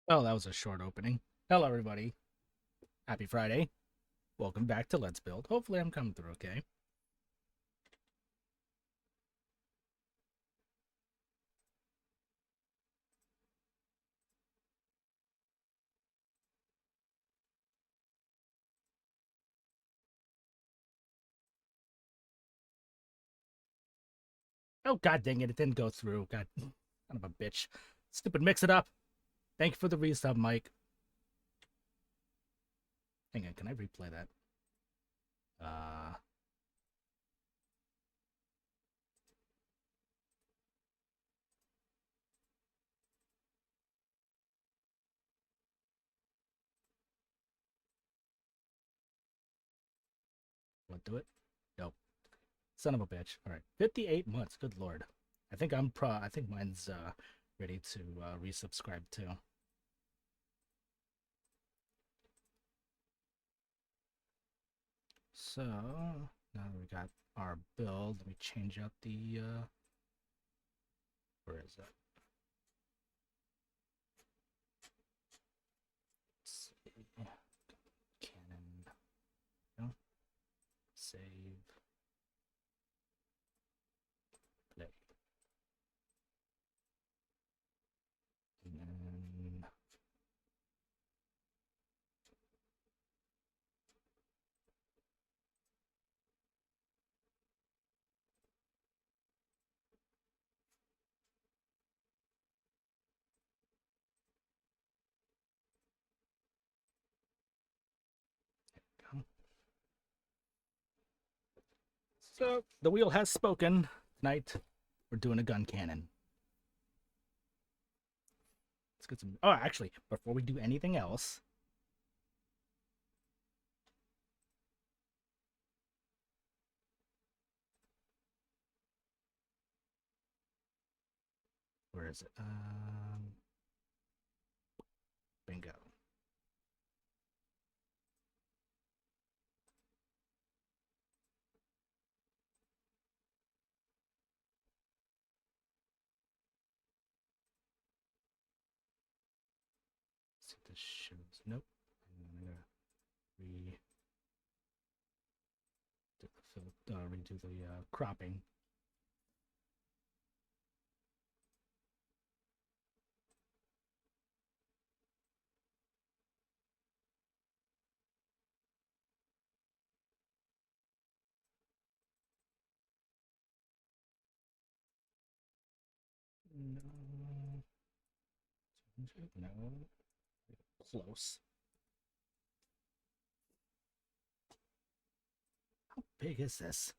Oh, that was a short opening. Hello, everybody. Happy Friday. Welcome back to Let's Build. Hopefully, I'm coming through okay. Oh, god dang it. It didn't go through. God, son of a bitch. Stupid mix it up. Thank you for the resub, Mike. Hang on, can I replay that? Uh, what, do it? Nope. Son of a bitch. All right. 58 months. Good lord. I think mine's ready to resubscribe too. So, now that we got our build, let me change out the, where is it? Let's see. Cannon. No. Save. Play. And then go. So the wheel has spoken. Tonight we're doing a gun cannon. Let's get some. Oh, actually, before we do anything else, where is it? Bingo. Let's see if this shows. Nope. I'm gonna redo the cropping. No. No. Close. How big is this?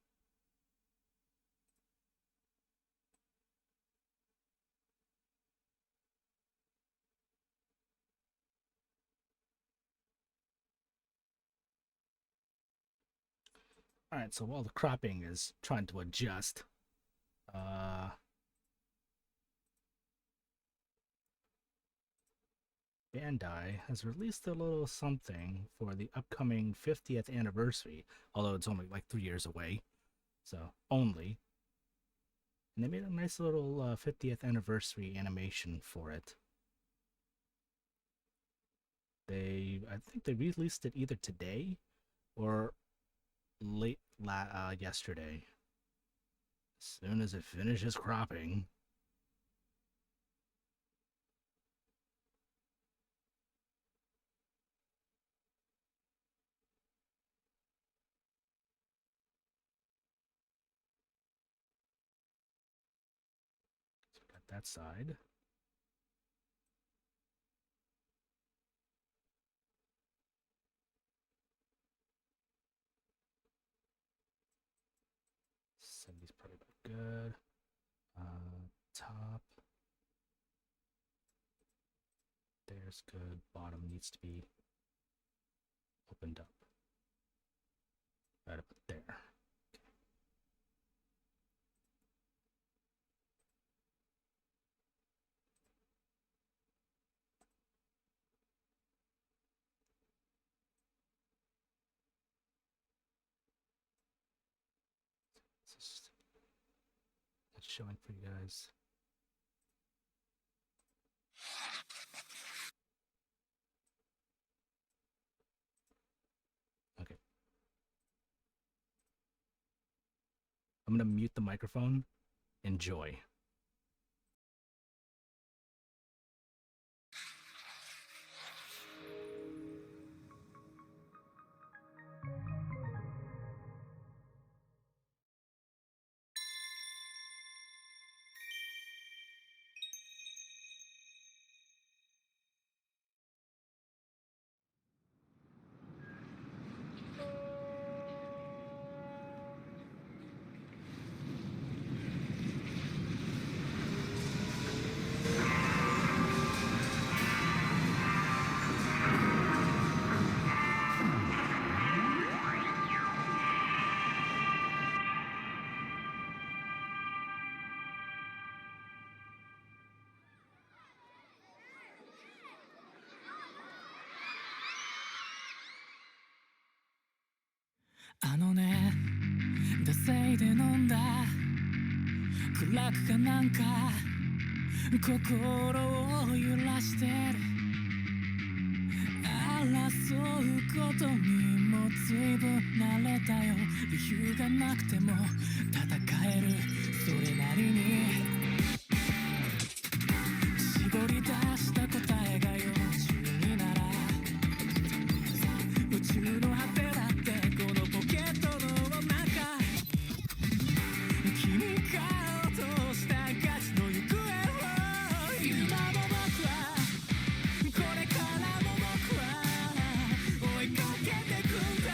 All right, so while the cropping is trying to adjust, uh, Bandai has released a little something for the upcoming 50th anniversary, although it's only like 3 years away. So, only. And they made a nice little 50th anniversary animation for it. I think they released it either today or yesterday. As soon as it finishes cropping. So we got that side. These probably about good. Top. There's good. Bottom needs to be opened up. Right up there. That's showing for you guys. I'm gonna mute the microphone. Enjoy.惰性で飲んだ暗くかなんか心を揺らしてる争うことにも随分慣れたよ理由がなくても戦えるそれなりに絞り出した答えが40になら宇宙の果てだってこのポケットの中君が落としたガチの行方を今も僕はこれからも僕は追いかけてくんだ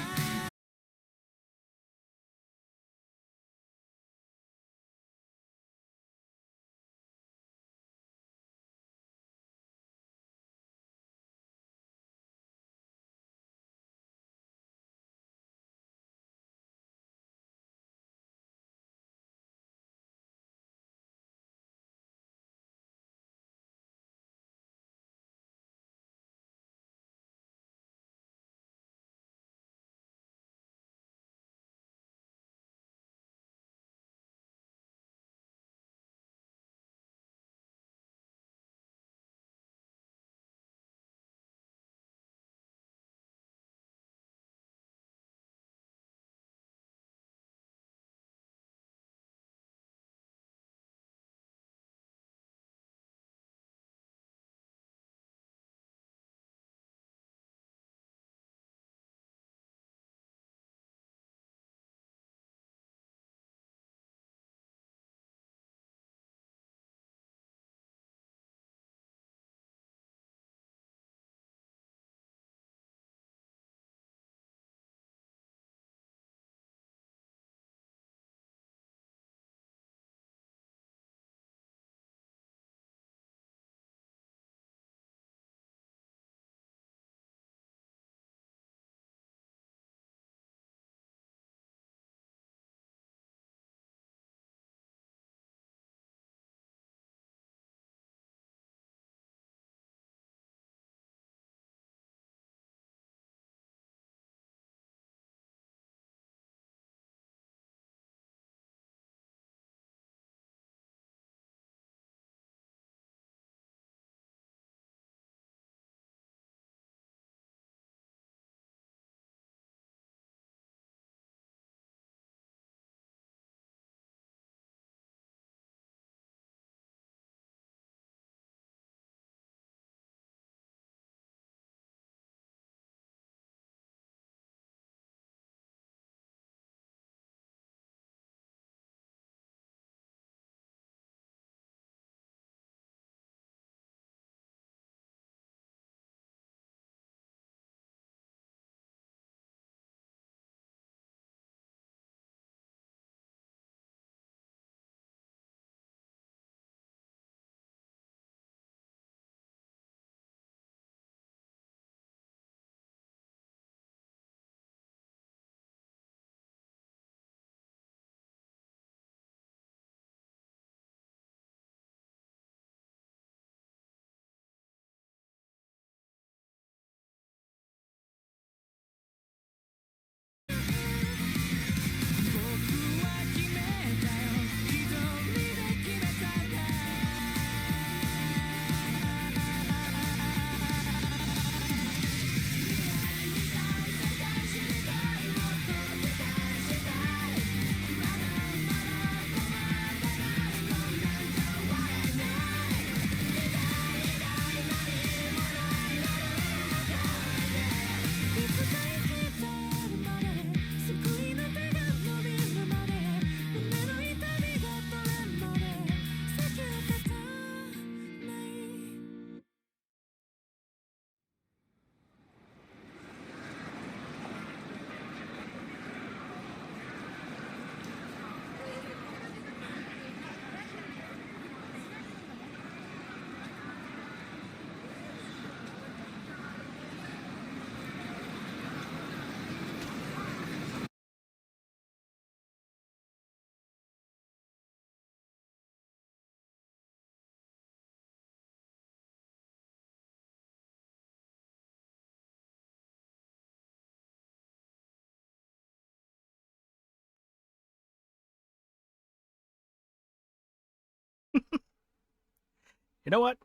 You know what?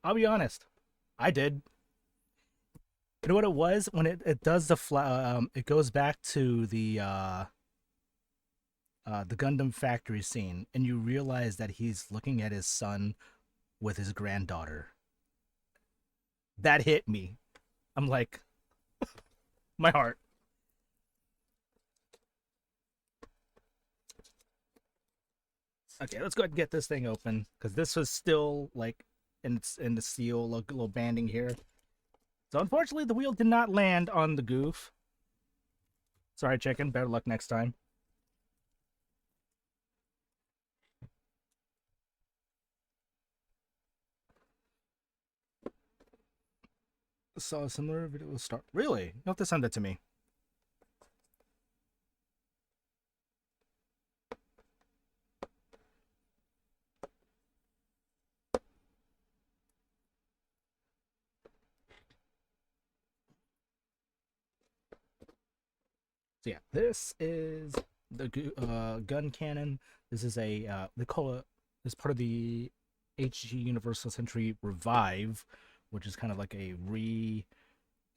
I'll be honest. I did. You know what it was when it does it goes back to the Gundam factory scene, and you realize that he's looking at his son with his granddaughter. That hit me. I'm like, my heart. Okay, let's go ahead and get this thing open because this was still like in the seal, little banding here. So unfortunately, the wheel did not land on the goof. Sorry, chicken. Better luck next time. Saw a similar video start. Really? You have to send it to me. So yeah, this is the Guncannon. This is a they call it this part of the HG Universal Century Revive, which is kind of like a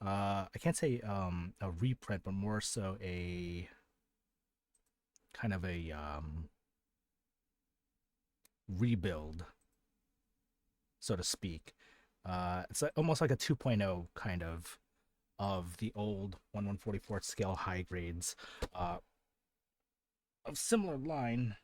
I can't say a reprint, but more so a kind of a rebuild, so to speak. It's like, almost like a 2.0 kind of the old 1/144th scale high grades of similar line.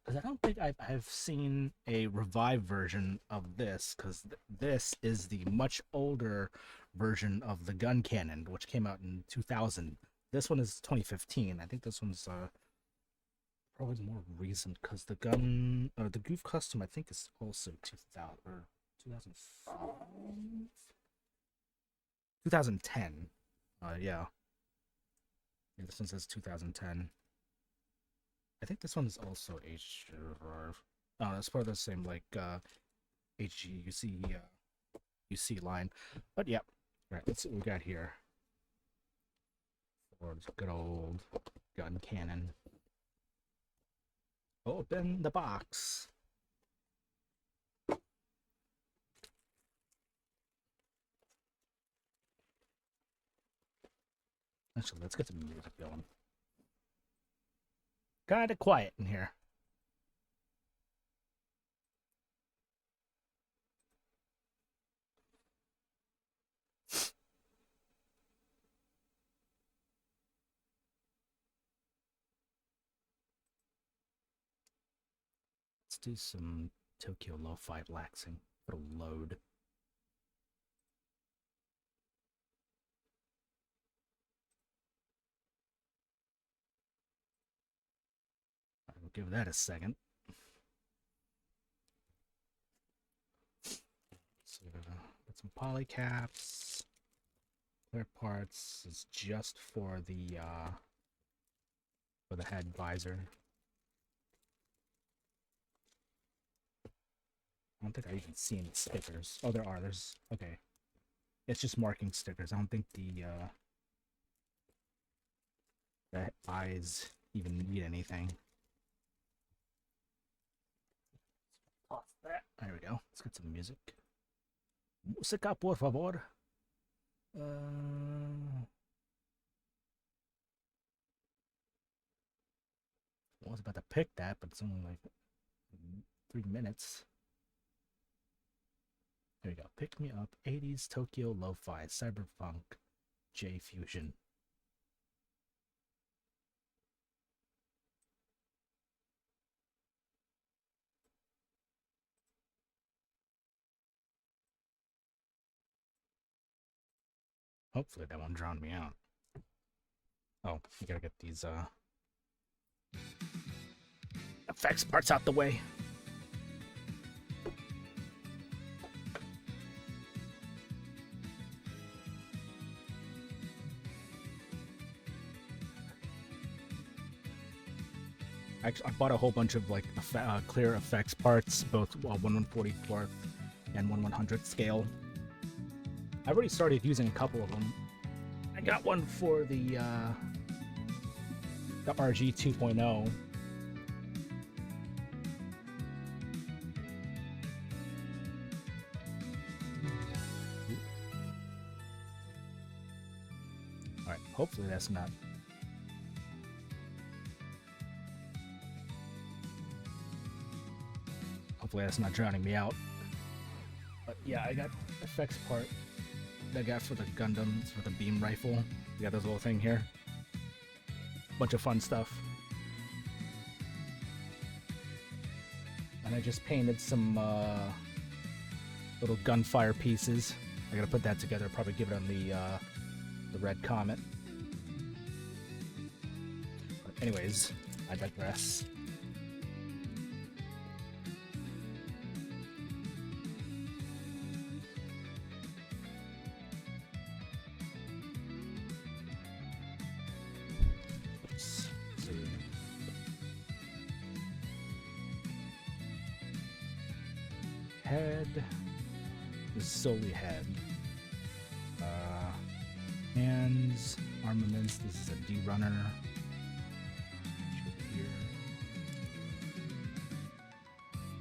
Because I don't think I've seen a revived version of this, because this is the much older version of the Guncannon, which came out in 2000. This one is 2015. I think this one's probably more recent, because the gun or the Goof Custom I think is also 2000 or 2005, 2010. Yeah. Yeah, this one says 2010. I think this one is also H. Oh, it's part of the same like HGUC UC line. But yeah. Right, let's see what we got here. For this good old Guncannon. Open the box. Actually, let's get the music going. Kind of quiet in here. Let's do some Tokyo Lo-Fi relaxing. It'll load. I'll give that a second. So, got some poly caps. Clear parts is just for the head visor. I don't think I even see any stickers. Oh, there are. There's okay. It's just marking stickers. I don't think the eyes even need anything. Toss that. There we go. Let's get some music. Música, por favor. I was about to pick that, but it's only like 3 minutes. There we go. Pick Me Up 80s Tokyo Lo-Fi Cyberpunk J Fusion. Hopefully that won't drown me out. Oh, you gotta get these effects parts out the way. Actually, I bought a whole bunch of like clear effects parts, both 1/144th and 1/100th scale. I've already started using a couple of them. I got one for the RG 2.0. Hopefully that's not. Hopefully that's not drowning me out. But yeah, I got effects part that I got for the Gundams for the beam rifle. We got this little thing here. Bunch of fun stuff. And I just painted some little gunfire pieces. I gotta put that together. Probably give it on the red comet. But anyways, I digress. Let's see. Head. This is solely head. Hands, armaments. This is a D runner. Here.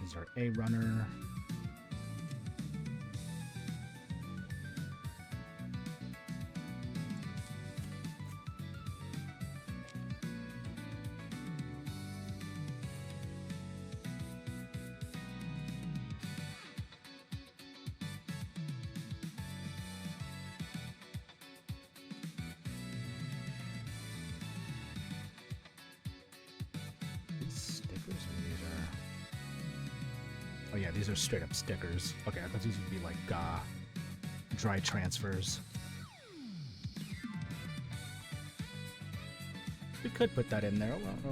These are A runner. Oh yeah, these are straight up stickers. Okay, I thought these would be like dry transfers. We could put that in there.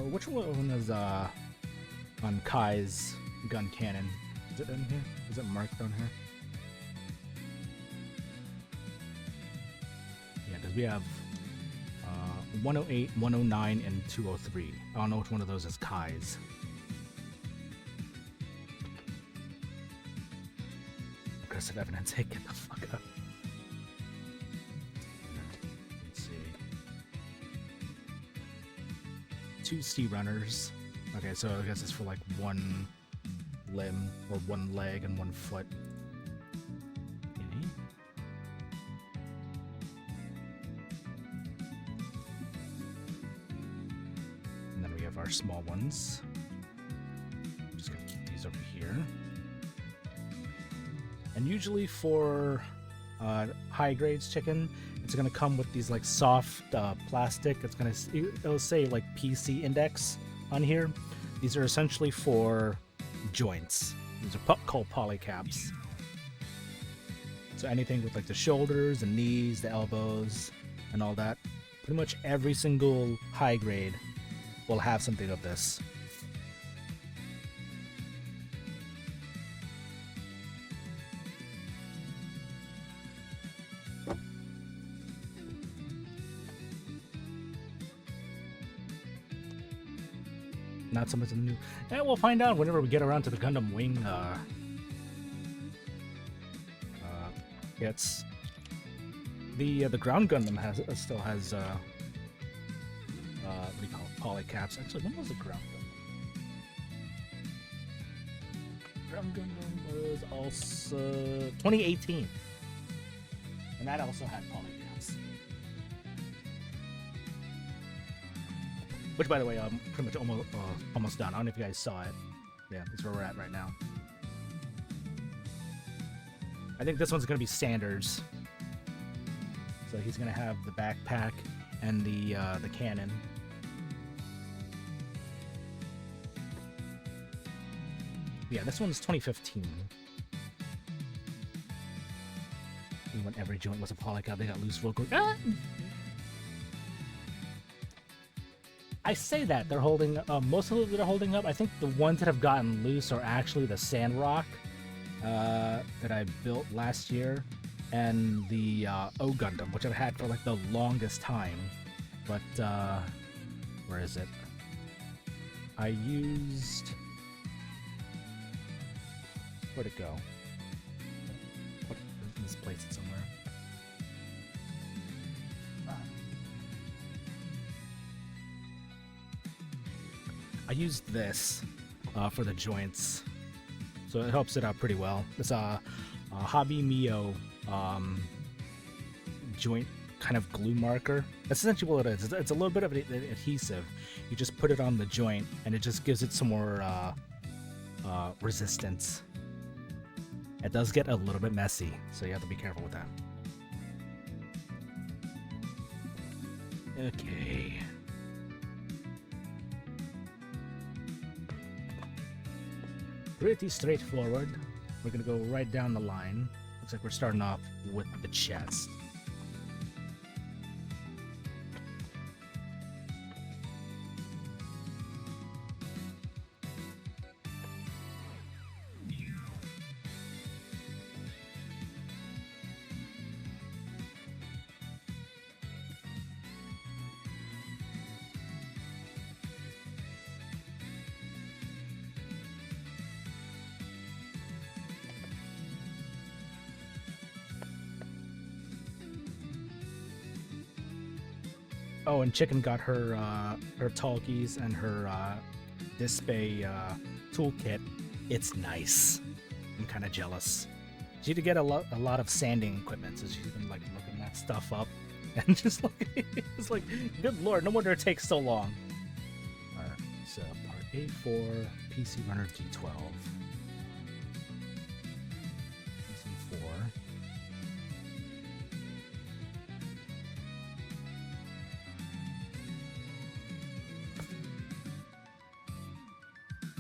Which one is on Kai's Guncannon? Is it in here? Is it marked on here? Yeah, because we have 108, 109, and 203. I don't know which one of those is Kai's. Aggressive evidence. Hey, get the fuck up. Let's see. 2 C runners. Okay, so I guess it's for like one limb or one leg and one foot. Okay. And then we have our small ones. I'm just gonna keep these over here. And usually for high grades chicken, it's gonna come with these like soft plastic. It'll say like PC index on here. These are essentially for joints. These are called polycaps. So anything with like the shoulders, the knees, the elbows, and all that. Pretty much every single high grade will have something of this. Not so much in the new. And we'll find out whenever we get around to the Gundam Wing kits. The ground Gundam still has what do you call it? Polycaps. Actually, when was the ground Gundam? Ground Gundam was also 2018, and that also had polycaps. Which, by the way, I'm pretty much almost done. I don't know if you guys saw it. Yeah, that's where we're at right now. I think this one's going to be standards. So he's going to have the backpack and the cannon. Yeah, this one's 2015. When every joint was a polycap, they got loose real quick. Ah! I say that they're holding most of them that are holding up. I think the ones that have gotten loose are actually the Sandrock that I built last year, and the O Gundam, which I've had for like the longest time. But where is it? I used. Where'd it go? Let's place it somewhere. I used this for the joints, so it helps it out pretty well. It's a Hobby Mio joint kind of glue marker. That's essentially what it is. It's a little bit of an adhesive. You just put it on the joint, and it just gives it some more resistance. It does get a little bit messy, so you have to be careful with that. Okay. Pretty straightforward. We're gonna go right down the line. Looks like we're starting off with the chest. Oh, and Chicken got her talkies and her Display toolkit. It's nice. I'm kind of jealous. She had to get a lot of sanding equipment, so she's been like looking that stuff up, and just like it's like, good lord, no wonder it takes so long. All right, so part A4, PC Runner D12, PC4.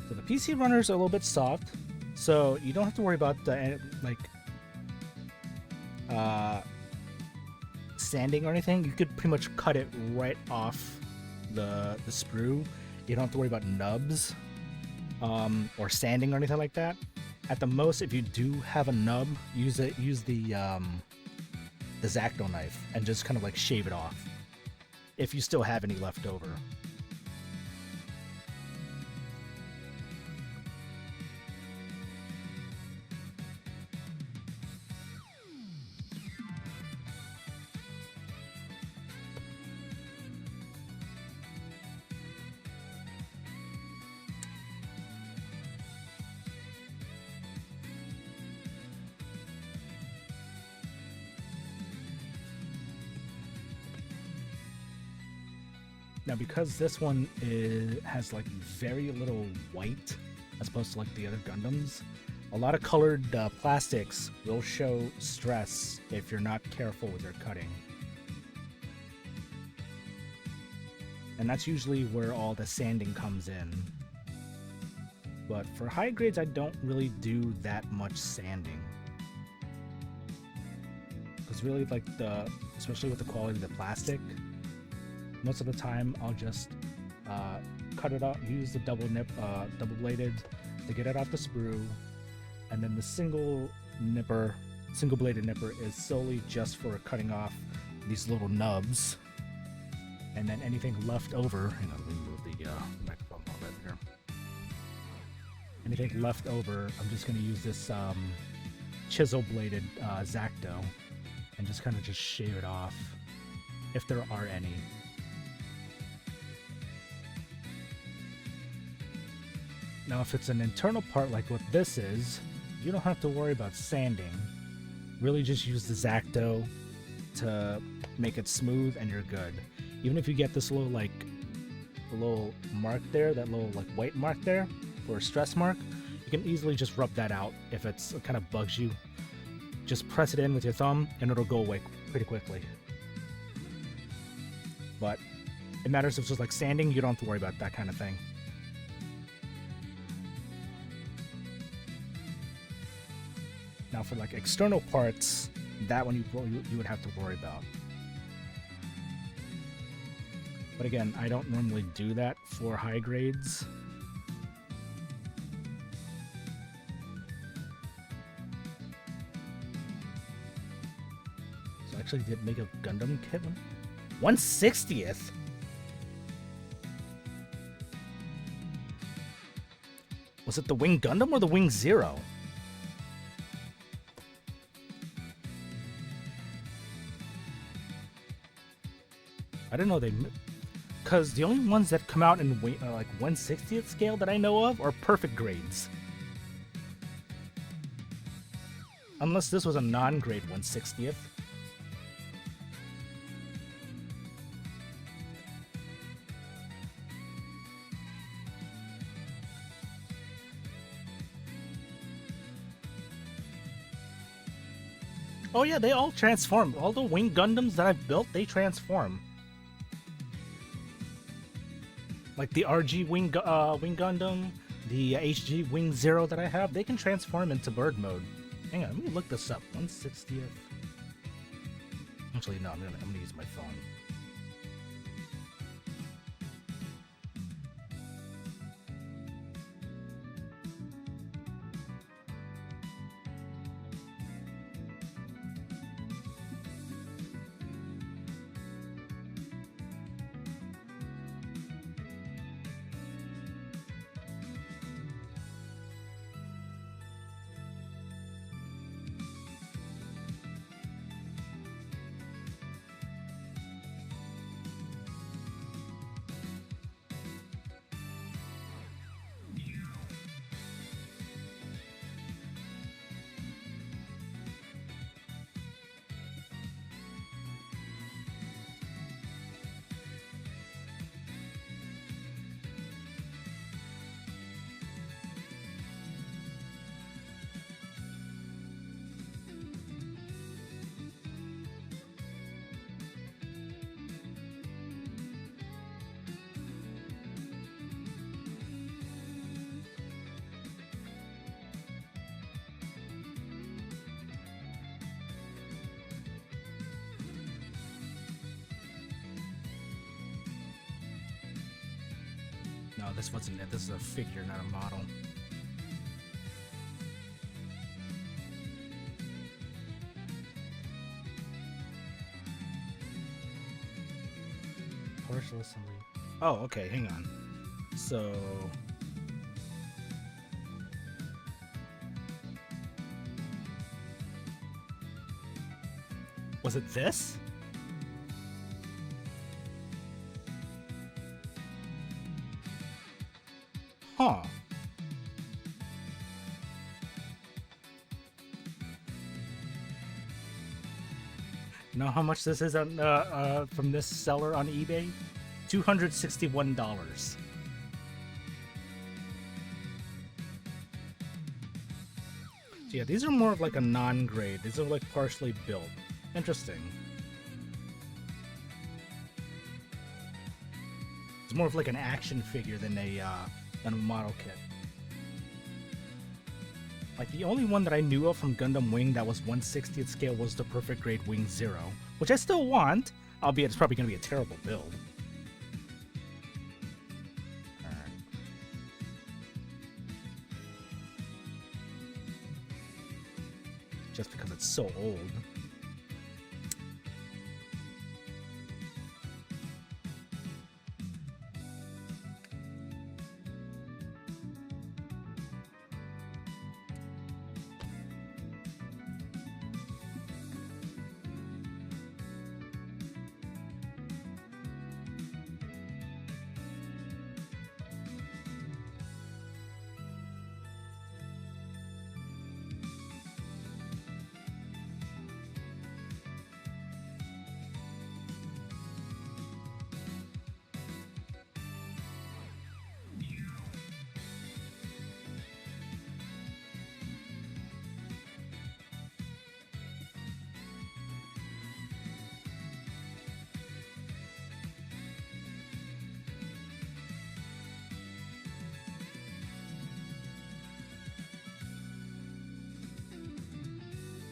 So the PC runners are a little bit soft, so you don't have to worry about the sanding or anything. You could pretty much cut it right off the sprue. You don't have to worry about nubs or sanding or anything like that. At the most, if you do have a nub, use the X-Acto knife and just kind of like shave it off if you still have any left over. Now, because this one has like very little white as opposed to like the other Gundams, a lot of colored plastics will show stress if you're not careful with your cutting. And that's usually where all the sanding comes in. But for high grades, I don't really do that much sanding. Because really, like especially with the quality of the plastic, most of the time I'll just cut it out, use the double bladed to get it off the sprue, and then the single bladed nipper is solely just for cutting off these little nubs, and then anything left over, hang on, let me move the microphone a little bit here. Anything left over, I'm just going to use this chisel bladed X-Acto and just kind of just shave it off if there are any. Now, if it's an internal part like what this is, you don't have to worry about sanding. Really just use the X-Acto to make it smooth and you're good. Even if you get this little mark there, that little like white mark there for a stress mark, you can easily just rub that out if it kind of bugs you. Just press it in with your thumb and it'll go away pretty quickly. But it matters if it's just like sanding, you don't have to worry about that kind of thing. Now for like external parts, that one you would have to worry about. But again, I don't normally do that for high grades. So I actually did make a Gundam kit one. 1/60th? Was it the Wing Gundam or the Wing Zero? I didn't know they... Because the only ones that come out in like 1/60th scale that I know of are perfect grades. Unless this was a non-grade 1/60th. Oh yeah, they all transform. All the Wing Gundams that I've built, they transform. Like the RG Wing Gundam, the HG Wing Zero that I have, they can transform into bird mode. Hang on, let me look this up. 160th. Actually, no, I'm gonna use my phone. No, this wasn't it. This is a figure, not a model. Partial assembly. Oh, okay, hang on. So... was it this? Huh. You know how much this is on from this seller on eBay? $261. Yeah, these are more of like a non-grade. These are like partially built. Interesting. It's more of like an action figure than a model kit. Like the only one that I knew of from Gundam Wing that was 1/60th scale was the Perfect Grade Wing Zero, which I still want, albeit it's probably going to be a terrible build. Alright. Just because it's so old.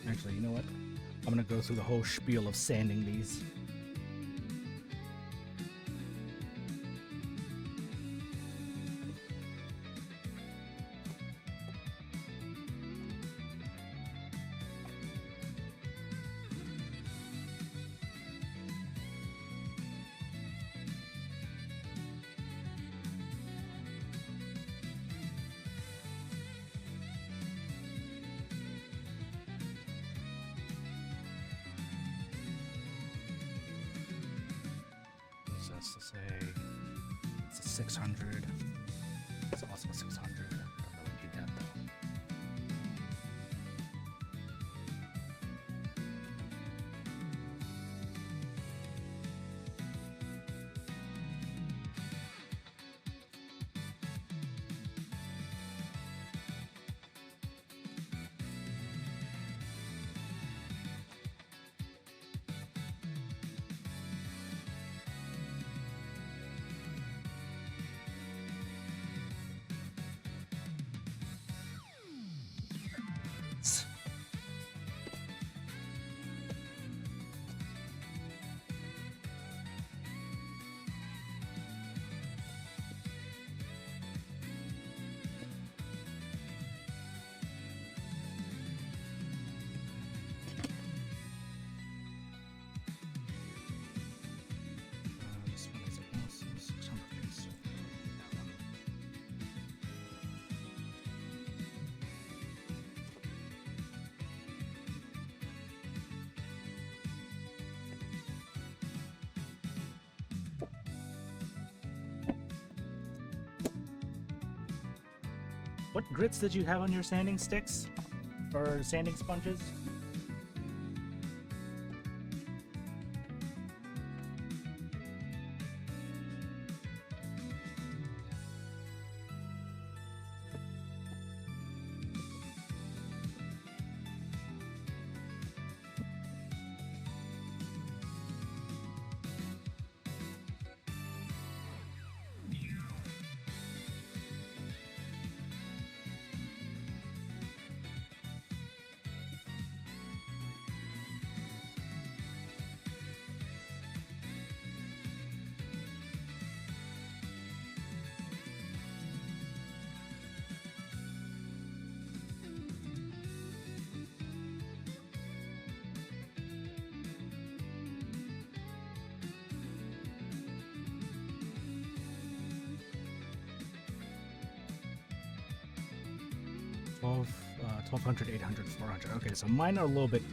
Actually, you know what? I'm gonna go through the whole spiel of sanding these. To say it's a 600. It's also a 600. I don't really need that though. What grits did you have on your sanding sticks? Or sanding sponges? uh, 1200, 800, 400. Okay, so mine are a little bit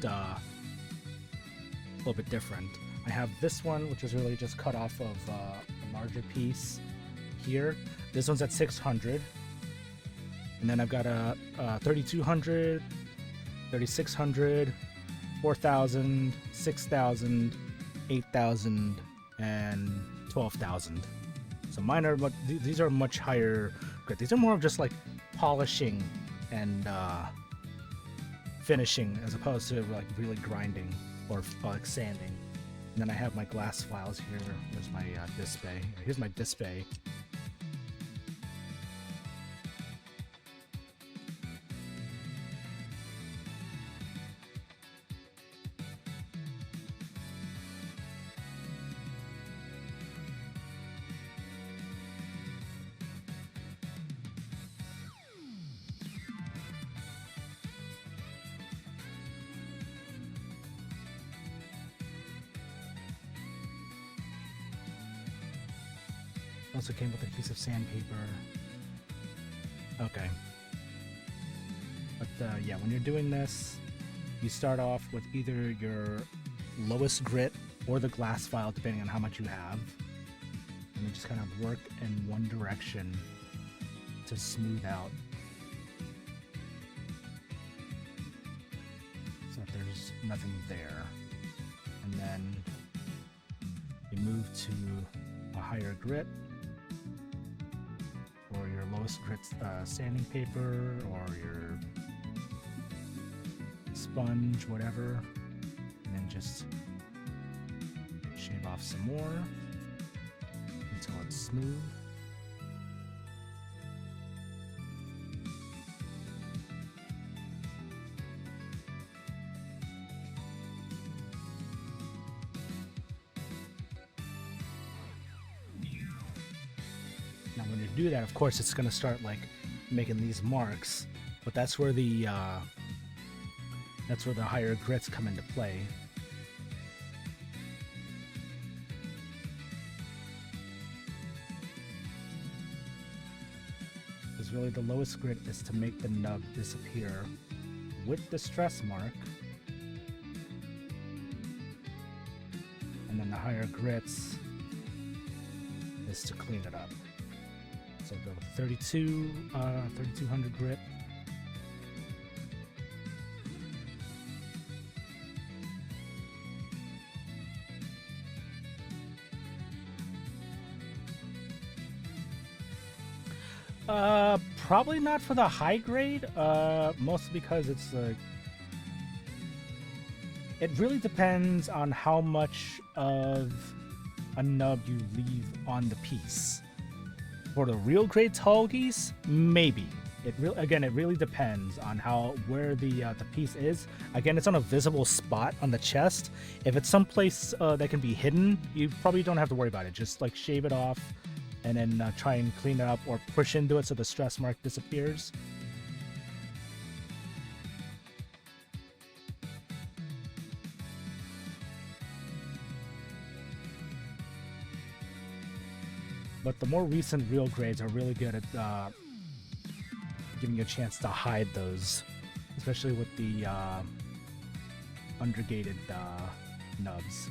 different. I have this one, which is really just cut off of a larger piece here. This one's at 600, and then I've got a 3200, 3600, 4000, 6000, 8000, and 12,000. So mine are these are much higher grit. These are more of just like polishing and finishing as opposed to like really grinding or like sanding. And then I have my glass files here. There's my display. Here's my display. Also came with a piece of sandpaper. Okay. But yeah, when you're doing this, you start off with either your lowest grit or the glass file, depending on how much you have. And you just kind of work in one direction to smooth out. So that there's nothing there. And then you move to a higher grit, or your lowest grit sanding paper, or your sponge, whatever, and then just shave off some more until it's smooth. Now when you do that, of course, it's going to start like making these marks, but that's where the higher grits come into play. Because really the lowest grit is to make the nub disappear with the stress mark, and then the higher grits is to clean it up. So go with 3200 grit. Probably not for the high grade, mostly because it's like, it really depends on how much of a nub you leave on the piece. For the real grade tallgeese, maybe. It really depends on where the piece is. Again, it's on a visible spot on the chest. If it's someplace that can be hidden, you probably don't have to worry about it. Just like shave it off, and then try and clean it up or push into it so the stress mark disappears. But the more recent real grades are really good at giving you a chance to hide those, especially with the undergated nubs.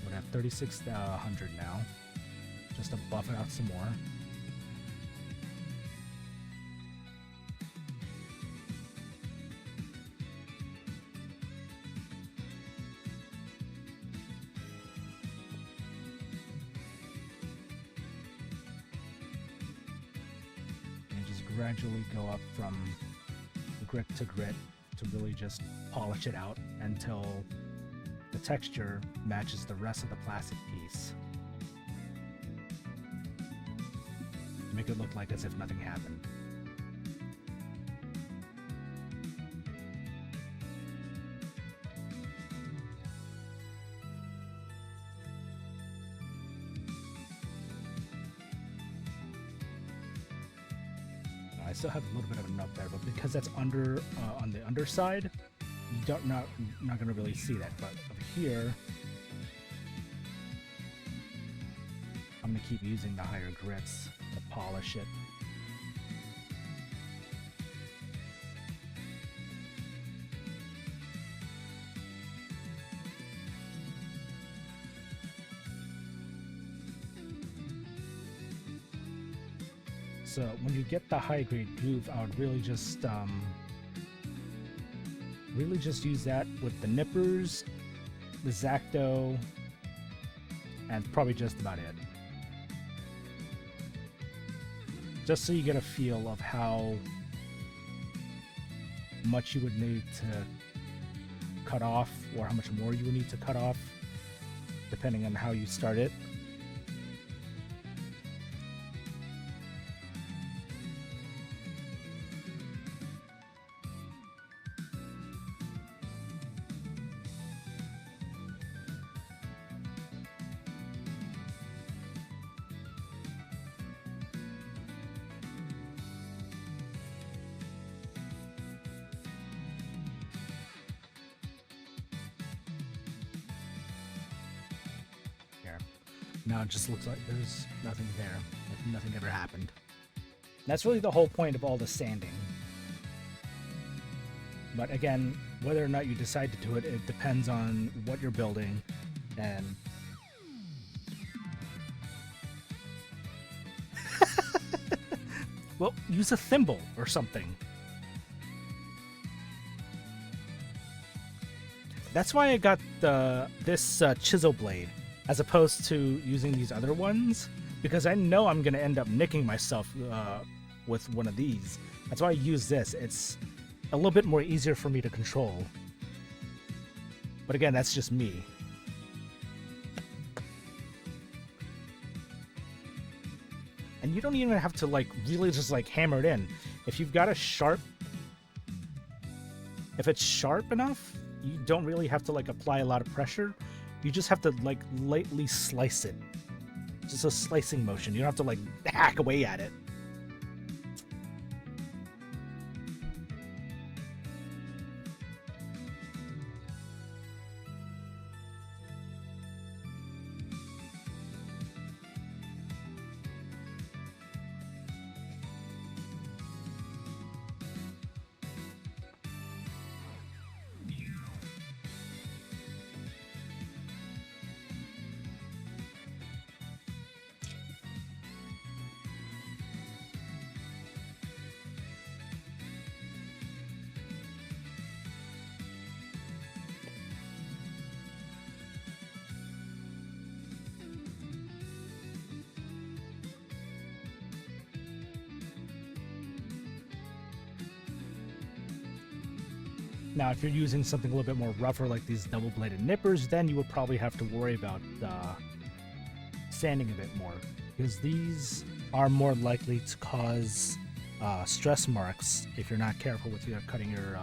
We're at 3600 now. just to buff it out some more. And just gradually go up from grit to grit to really just polish it out until the texture matches the rest of the plastic piece. Make it look like as if nothing happened. I still have a little bit of a nub there, but because that's under on the underside, you don't not gonna really see that. But over here, I'm gonna keep using the higher grits to polish it. So when you get the high grade groove, I would really just use that with the nippers, the Zacto, and probably just about it. Just so you get a feel of how much you would need to cut off, or how much more you would need to cut off, depending on how you start it. Now it just looks like there's nothing there, like nothing ever happened. And that's really the whole point of all the sanding. But again, whether or not you decide to do it, it depends on what you're building and well, use a thimble or something. That's why I got this chisel blade, as opposed to using these other ones, because I know I'm going to end up nicking myself with one of these. That's why I use this. It's a little bit more easier for me to control. But again, that's just me. And you don't even have to like really just like hammer it in. If you've got a sharp, if it's sharp enough, you don't really have to like apply a lot of pressure. You just have to like lightly slice it. Just a slicing motion. You don't have to like hack away at it. Now, if you're using something a little bit more rougher, like these double-bladed nippers, then you would probably have to worry about sanding a bit more, because these are more likely to cause stress marks if you're not careful with cutting your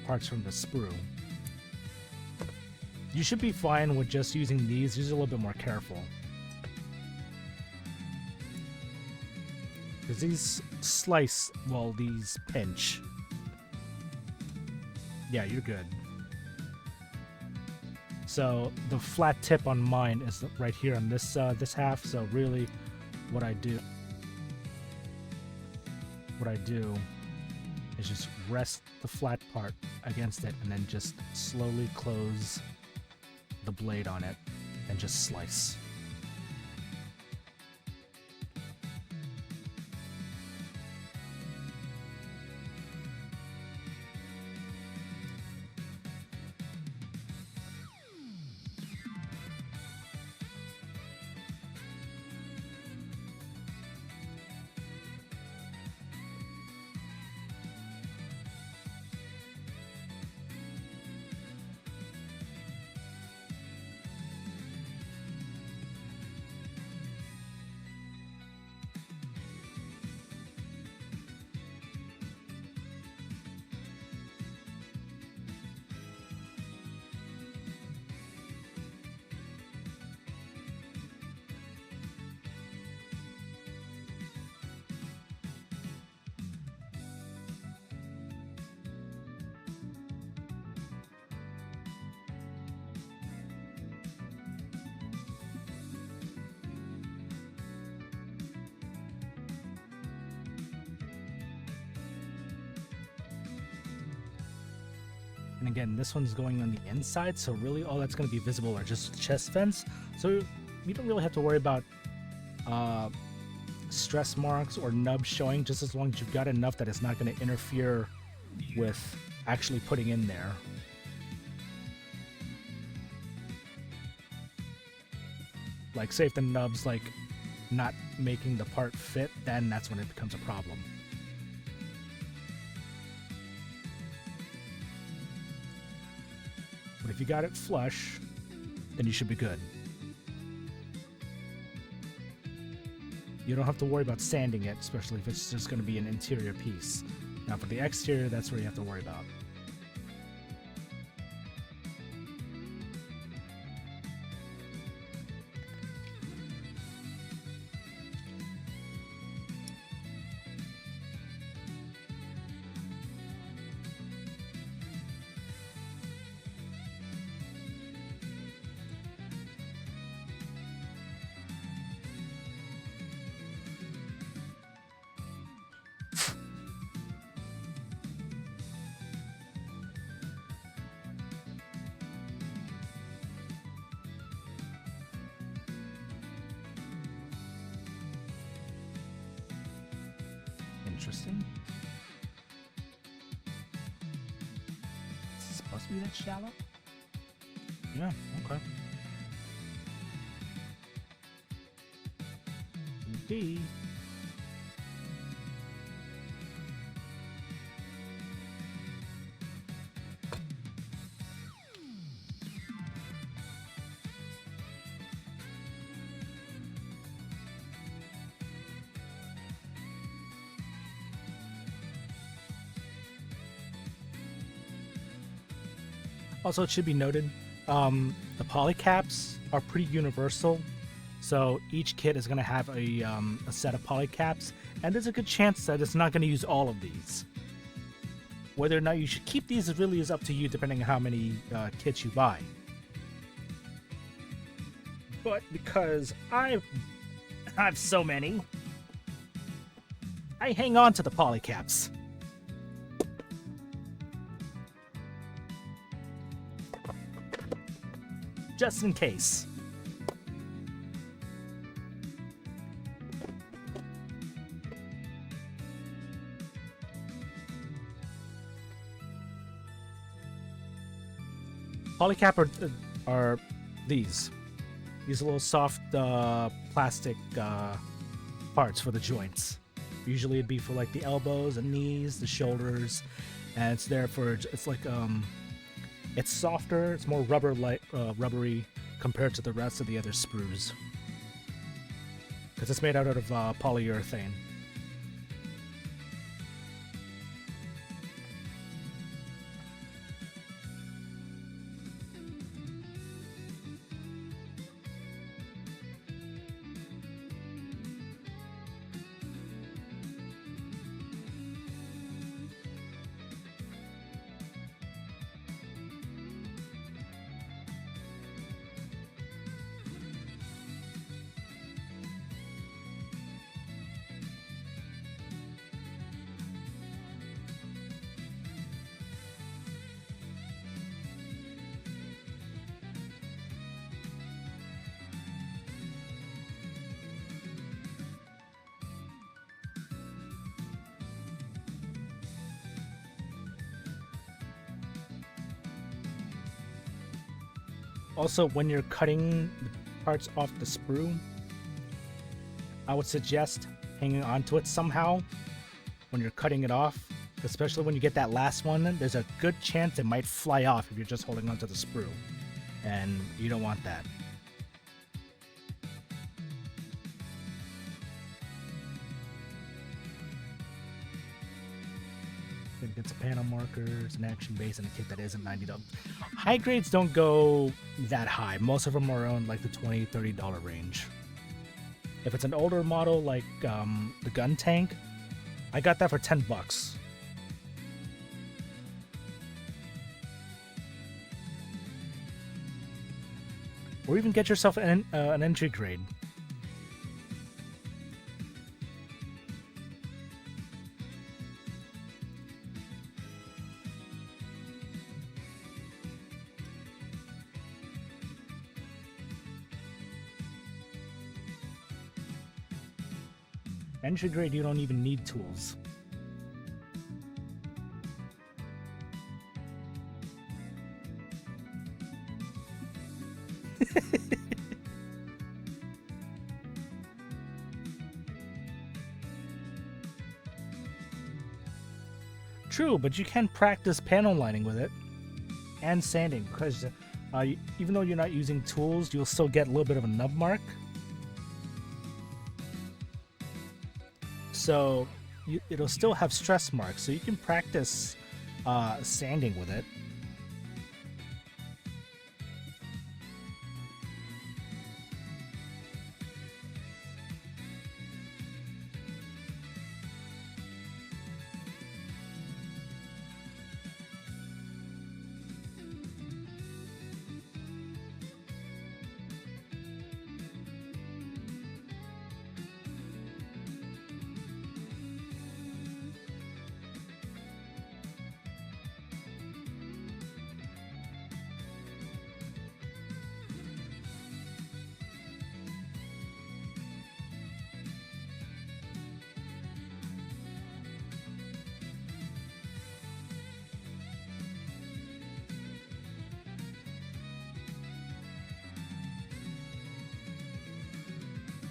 parts from the sprue. You should be fine with just using these. Use a little bit more careful, because these slice while these pinch. Yeah, you're good. So the flat tip on mine is right here on this this half. So really, what I do is just rest the flat part against it, and then just slowly close the blade on it, and just slice. And again, this one's going on the inside, so really all that's going to be visible are just chest vents. So you don't really have to worry about stress marks or nubs showing, just as long as you've got enough that it's not going to interfere with actually putting in there. Like, say if the nub's like not making the part fit, then that's when it becomes a problem. But if you got it flush, then you should be good. You don't have to worry about sanding it, especially if it's just going to be an interior piece. Now for the exterior, that's where you have to worry about. Interesting. Is it supposed to be that shallow? Yeah, okay. Okay. Also, it should be noted, the polycaps are pretty universal, so each kit is going to have a set of polycaps, and there's a good chance that it's not going to use all of these. Whether or not you should keep these really is up to you, depending on how many kits you buy. But because I have so many, I hang on to the polycaps. Just in case. Polycap are these little soft plastic parts for the joints. Usually it'd be for like the elbows and knees, the shoulders, and it's there for, it's like it's softer, it's more rubbery compared to the rest of the other sprues. Because it's made out of polyurethane. Also, when you're cutting the parts off the sprue, I would suggest hanging onto it somehow when you're cutting it off, especially when you get that last one. There's a good chance it might fly off if you're just holding onto the sprue, and you don't want that. Get some panel markers, an action base, and a kit that isn't $90. High grades don't go that high. Most of them are around like the $20, $30 range. If it's an older model like the gun tank, I got that for $10. Or even get yourself an entry grade. Entry grade, you don't even need tools. True, but you can practice panel lining with it and sanding because even though you're not using tools, you'll still get a little bit of a nub mark. So it'll still have stress marks, so you can practice sanding with it.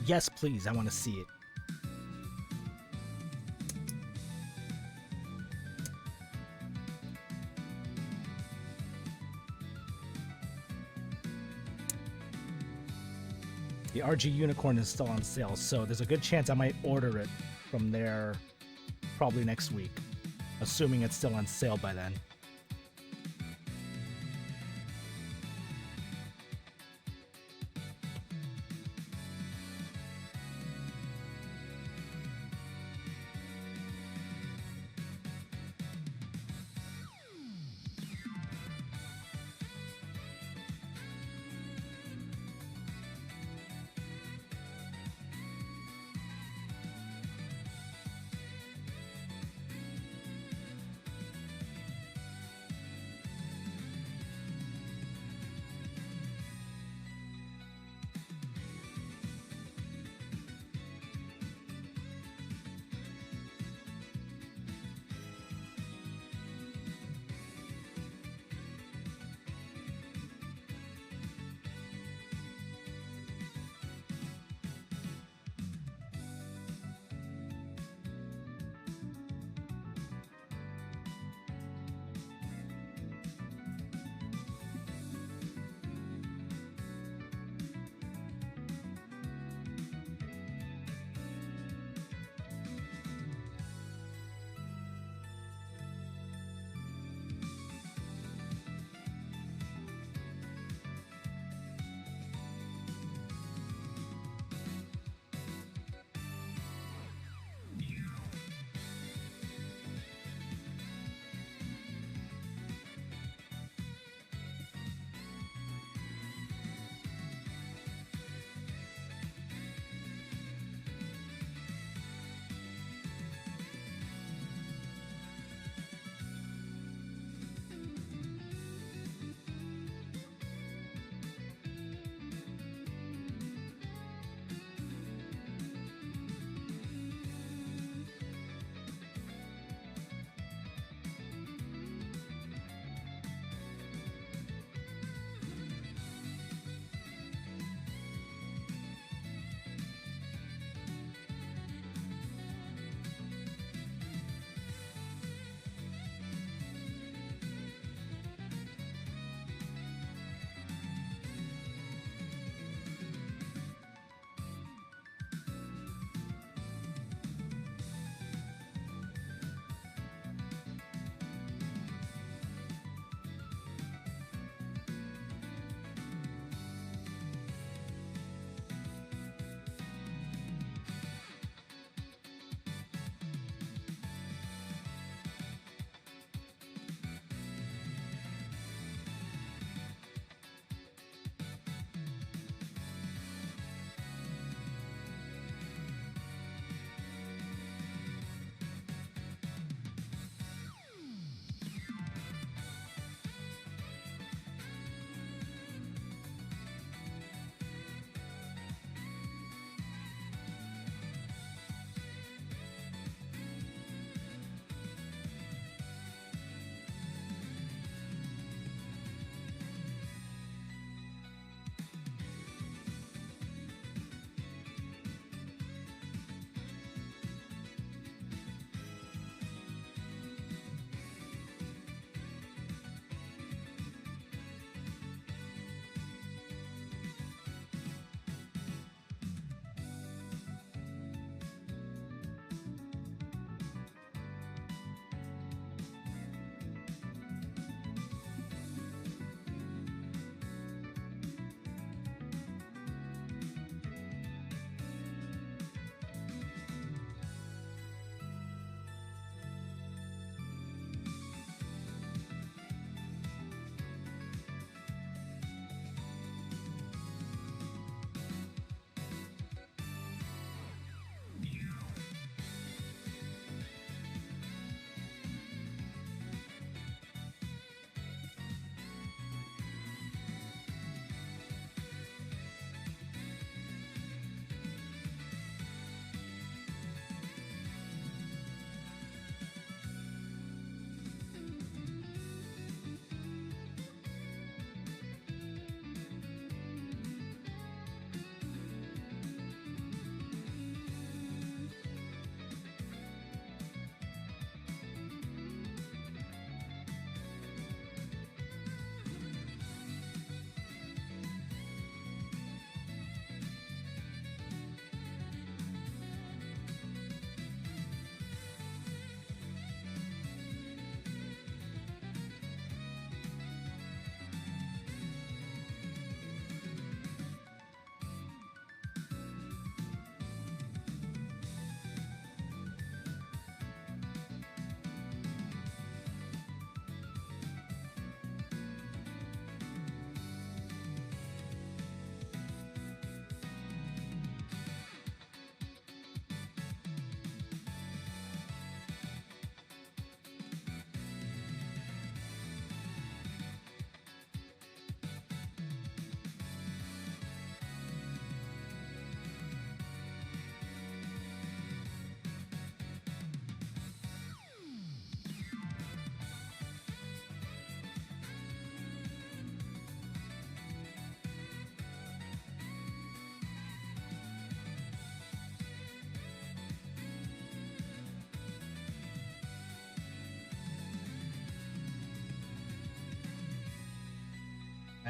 Yes, please. I want to see it. The RG Unicorn is still on sale, so there's a good chance I might order it from there probably next week, assuming it's still on sale by then.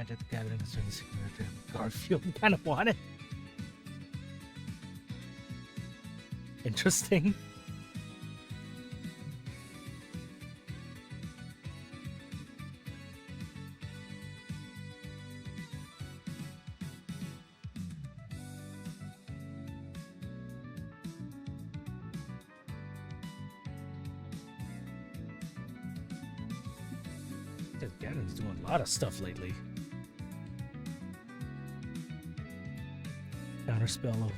Magic the Gathering is doing the signature Garfield. Kind of want it. Interesting. Gannon's doing a lot of stuff lately. Counterspell of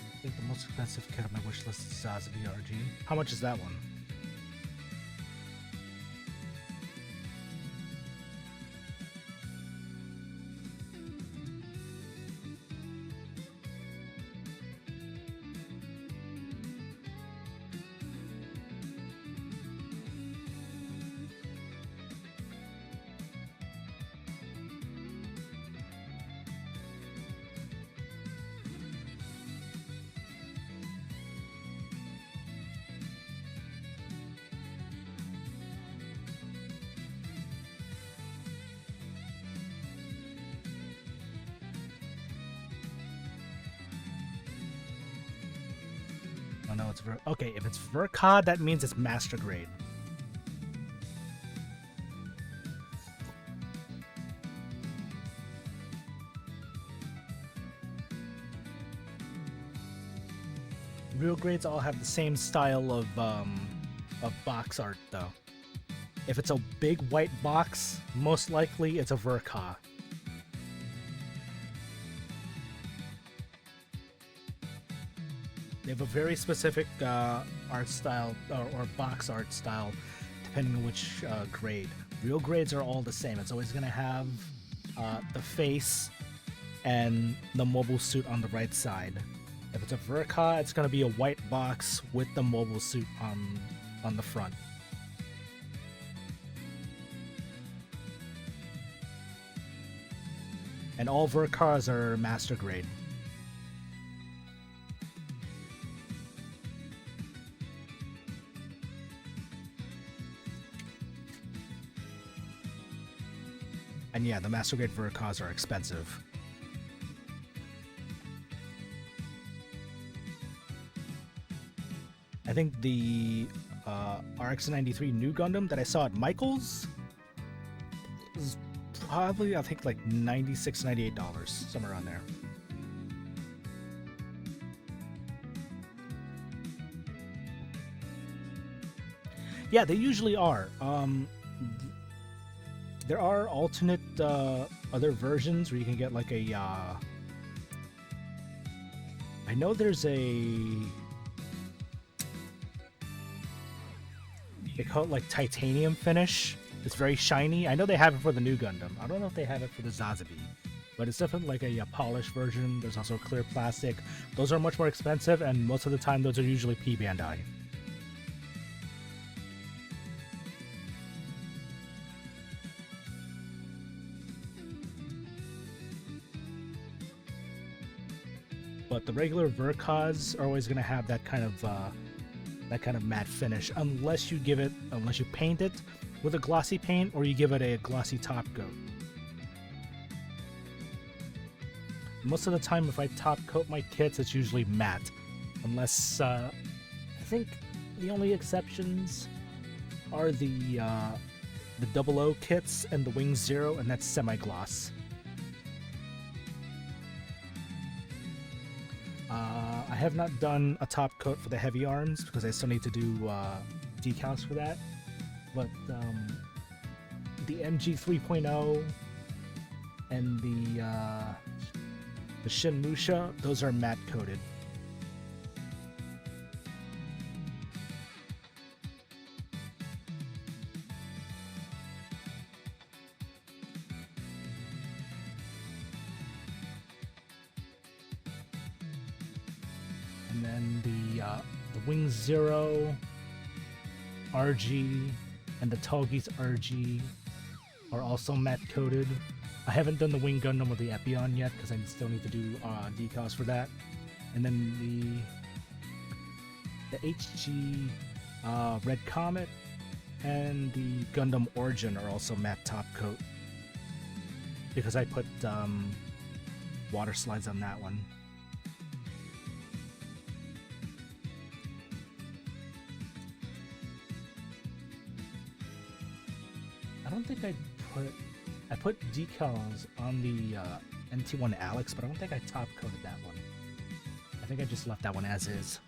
I think the most expensive kit on my wish list is Zaza BRG. How much is that one? Oh no, it's okay. If it's Verkad, that means it's master grade. Real grades all have the same style of box art, though. If it's a big white box, most likely it's a Verka. They have a very specific art style or box art style, depending on which grade. Real grades are all the same. It's always going to have the face and the mobile suit on the right side. If it's a Verka, it's going to be a white box with the mobile suit on the front. And all Verkas are master grade. And yeah, the master grade Verkas are expensive. I think the RX-93 new Gundam that I saw at Michael's was probably, I think, like $96, $98, somewhere around there. Yeah, they usually are. There are alternate other versions where you can get like a... I know there's a... They call it like titanium finish. It's very shiny. I know they have it for the new Gundam. I don't know if they have it for the Zazabi, but it's definitely like a polished version. There's also clear plastic. Those are much more expensive, and most of the time those are usually P Bandai. But the regular Verkas are always going to have that kind of matte finish, unless you paint it with a glossy paint, or you give it a glossy top coat. Most of the time, if I top coat my kits, it's usually matte, unless I think the only exceptions are the 00 kits and the Wing Zero, and that's semi-gloss. I have not done a top coat for the heavy arms because I still need to do decals for that. But the MG 3.0 and the Shin Musha, those are matte coated. And then the Wing Zero RG and the Togis RG are also matte coated. I haven't done the Wing Gundam with the Epion yet because I still need to do decals for that. And then the HG Red Comet and the Gundam Origin are also matte top coat because I put water slides on that one. I don't think I put decals on the NT1 Alex, but I don't think I top coated that one. I think I just left that one as is.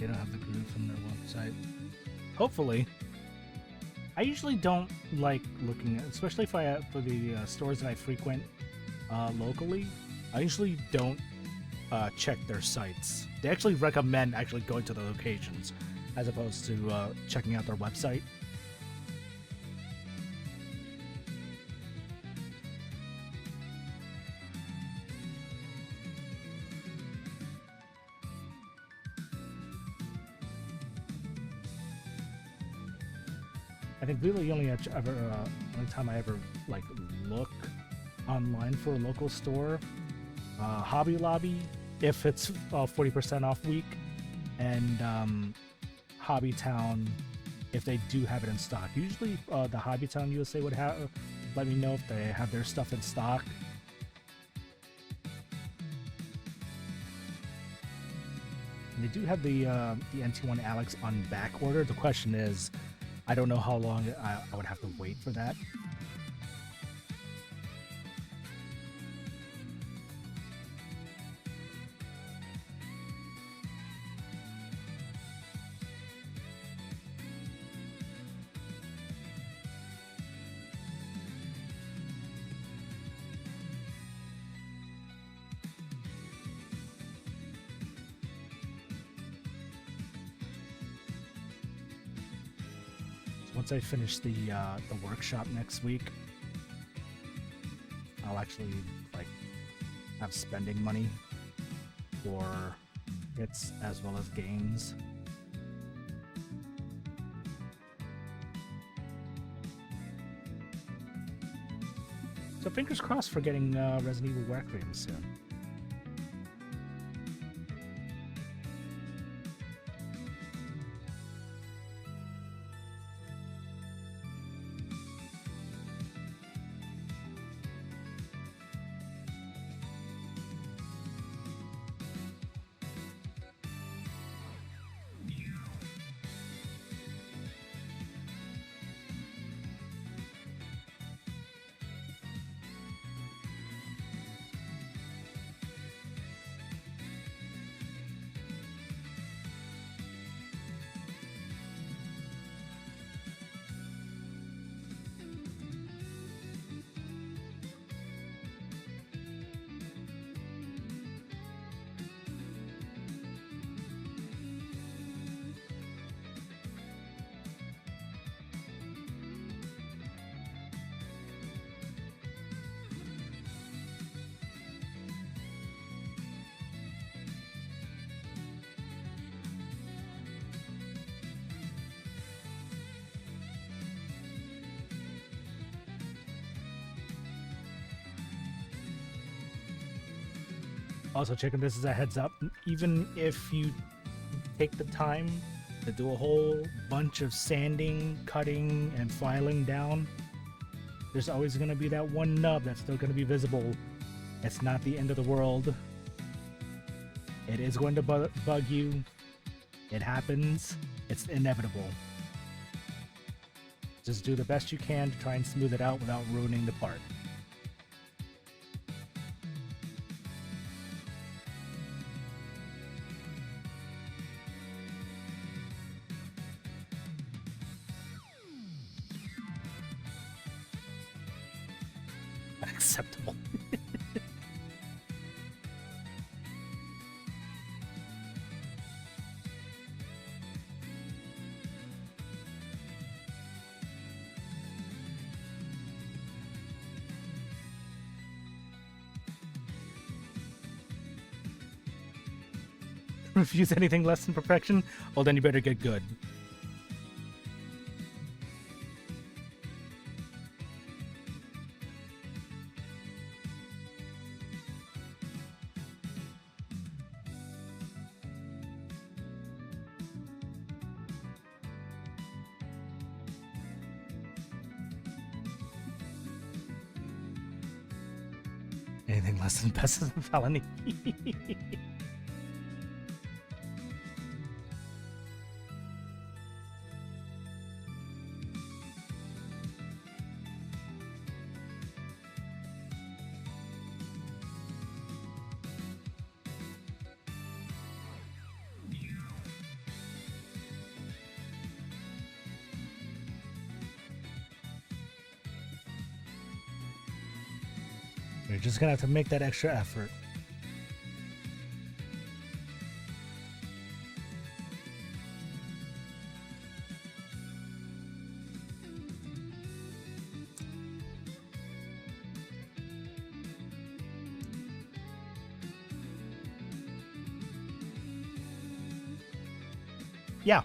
They don't have the groove from their website. Hopefully. I usually don't like looking at, especially if for the stores that I frequent locally, I usually don't check their sites. They actually recommend going to the locations as opposed to checking out their website. I think really the only time I ever like look online for a local store, Hobby Lobby if it's 40% off week, and Hobby Town if they do have it in stock. Usually, the Hobby Town USA would have let me know if they have their stuff in stock. And they do have the NT1 Alex on back order. The question is, I don't know how long I would have to wait for that. Once I finish the workshop next week, I'll actually like have spending money for hits as well as games. So fingers crossed for getting Resident Evil Requiem soon. Also, chicken, this is a heads up. Even if you take the time to do a whole bunch of sanding, cutting, and filing down, there's always going to be that one nub that's still going to be visible. It's not the end of the world. It is going to bug you. It happens. It's inevitable. Just do the best you can to try and smooth it out without ruining the part. Unacceptable. Refuse anything less than perfection? Well, then you better get good. Anything less than best is a felony. You're just gonna have to make that extra effort. Yeah.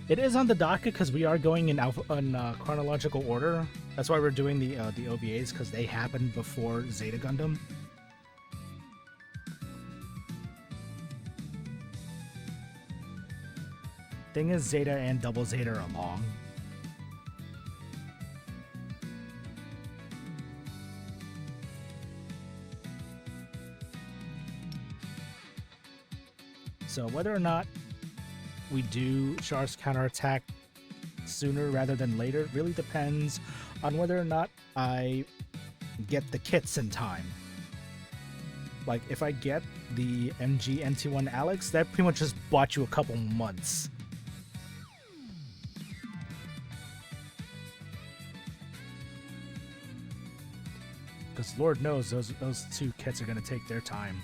It is on the docket because we are going in chronological order. That's why we're doing the OVAs, because they happened before Zeta Gundam. Thing is, Zeta and Double Zeta are long. So whether or not we do Char's counterattack sooner rather than later really depends on whether or not I get the kits in time. Like, if I get the MG NT1 Alex, that pretty much just bought you a couple months. Because Lord knows those two kits are going to take their time.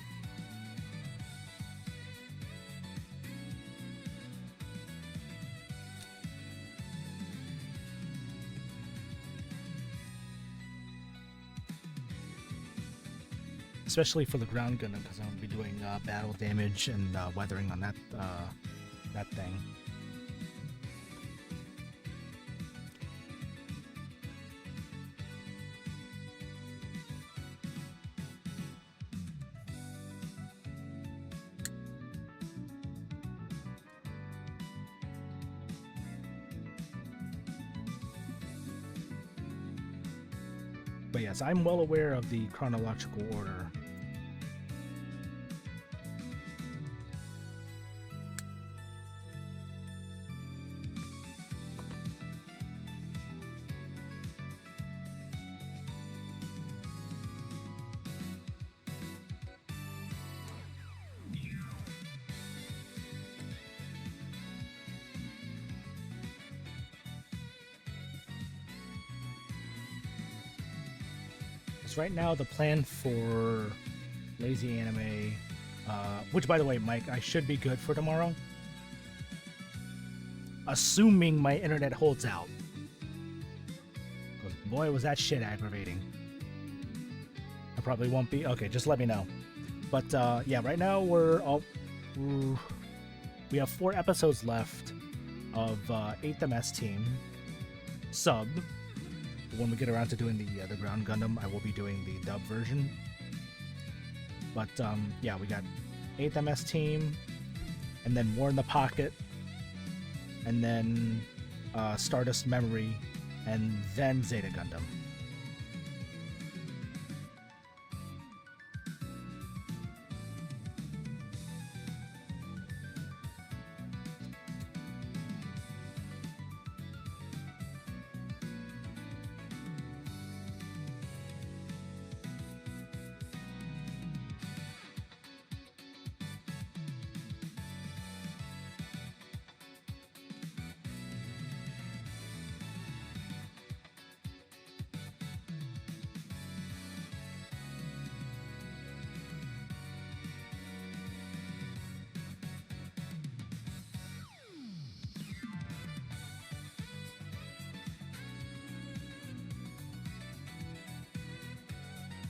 Especially for the ground gunner, because I'm going to be doing battle damage and weathering on that thing. But yes, I'm well aware of the chronological order. Right now, the plan for Lazy Anime, which, by the way, Mike, I should be good for tomorrow, assuming my internet holds out. Because boy, was that shit aggravating. I probably won't be. Okay, just let me know. But yeah, right now we have 4 episodes left of 8th MS Team sub. When we get around to doing the ground Gundam, I will be doing the dub version. But yeah, we got 8th MS Team, and then War in the Pocket, and then Stardust Memory, and then Zeta Gundam.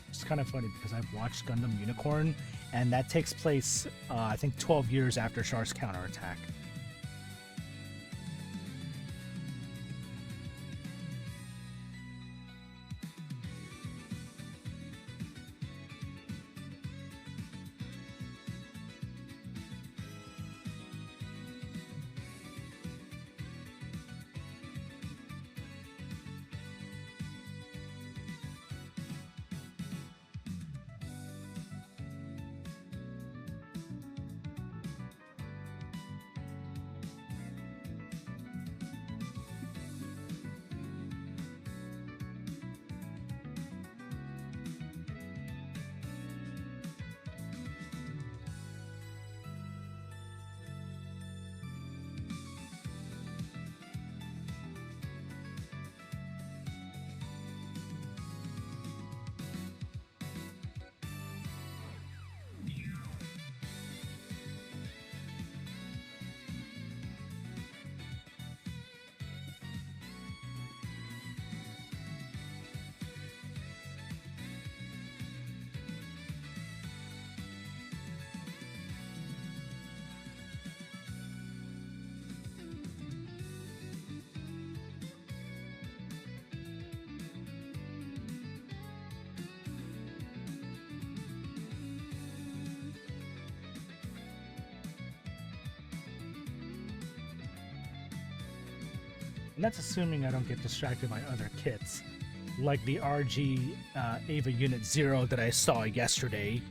It's kind of funny because I've watched Gundam Unicorn, and that takes place, I think, 12 years after Char's counterattack. And that's assuming I don't get distracted by other kits, like the RG Ava Unit 0 that I saw yesterday.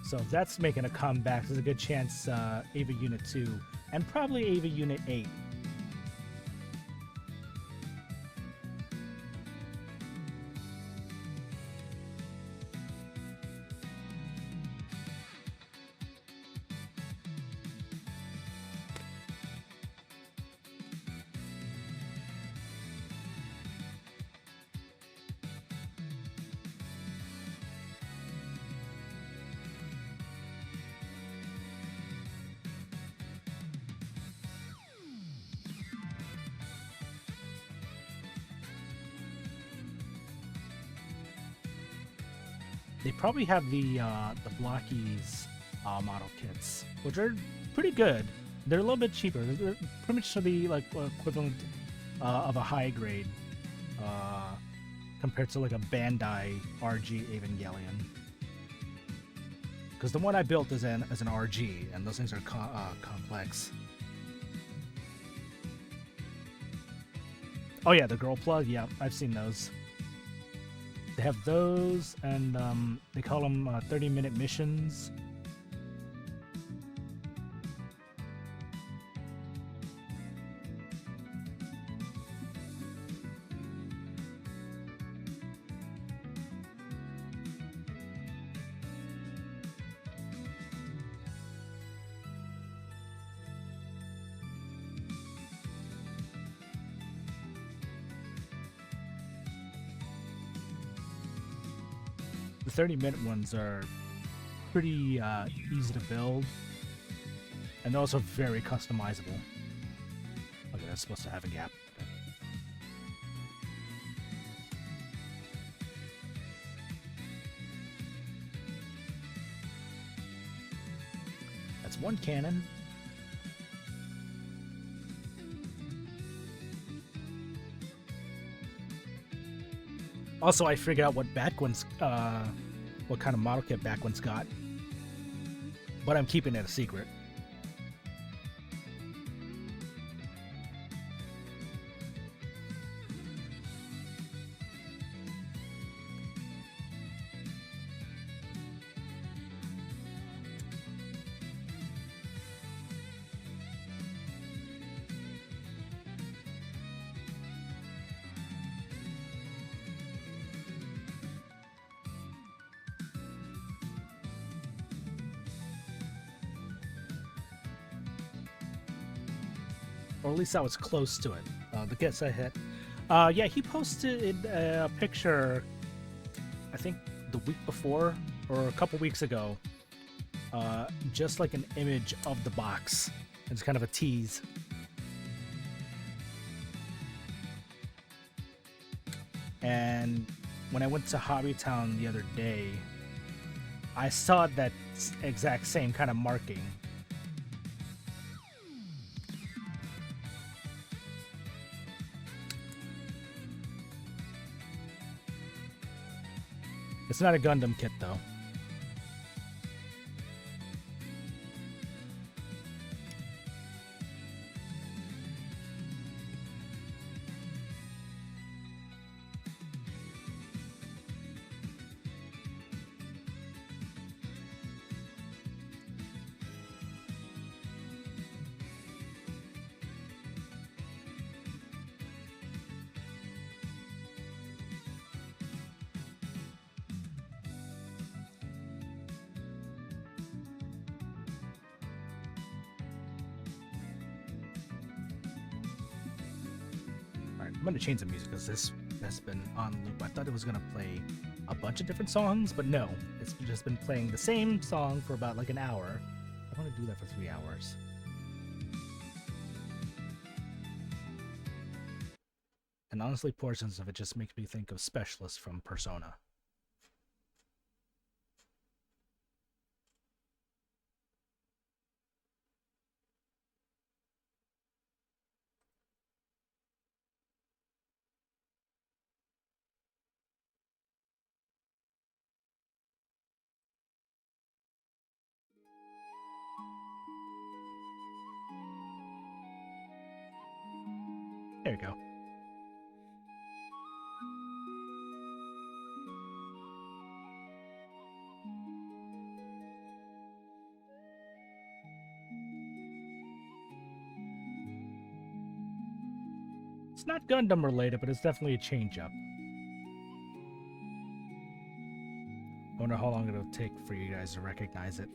So if that's making a comeback, there's a good chance Ava Unit 2 and probably Ava Unit 8. They probably have the Blockies model kits, which are pretty good. They're a little bit cheaper. They're pretty much the like equivalent of a high grade compared to like a Bandai RG Evangelion. Because the one I built is an RG, and those things are complex. Oh yeah, the girl plug. Yeah, I've seen those. They have those, and they call them 30-minute missions. The 30-minute ones are pretty easy to build, and they're also very customizable. Okay, that's supposed to have a gap. That's one cannon. Also, I figured out what what kind of model kit Backwin's got, but I'm keeping it a secret. Or at least I was close to it. The guess I hit. Yeah, he posted a picture, I think the week before or a couple weeks ago, just like an image of the box. It's kind of a tease. And when I went to Hobbytown the other day, I saw that exact same kind of marking. It's not a Gundam kit, though. I'm gonna change the music because this has been on loop. I thought it was gonna play a bunch of different songs, but no, it's just been playing the same song for about like an hour. I want to do that for 3 hours. And honestly, portions of it just makes me think of Specialist from Persona. There you go. It's not Gundam related, but it's definitely a change up. I wonder how long it'll take for you guys to recognize it.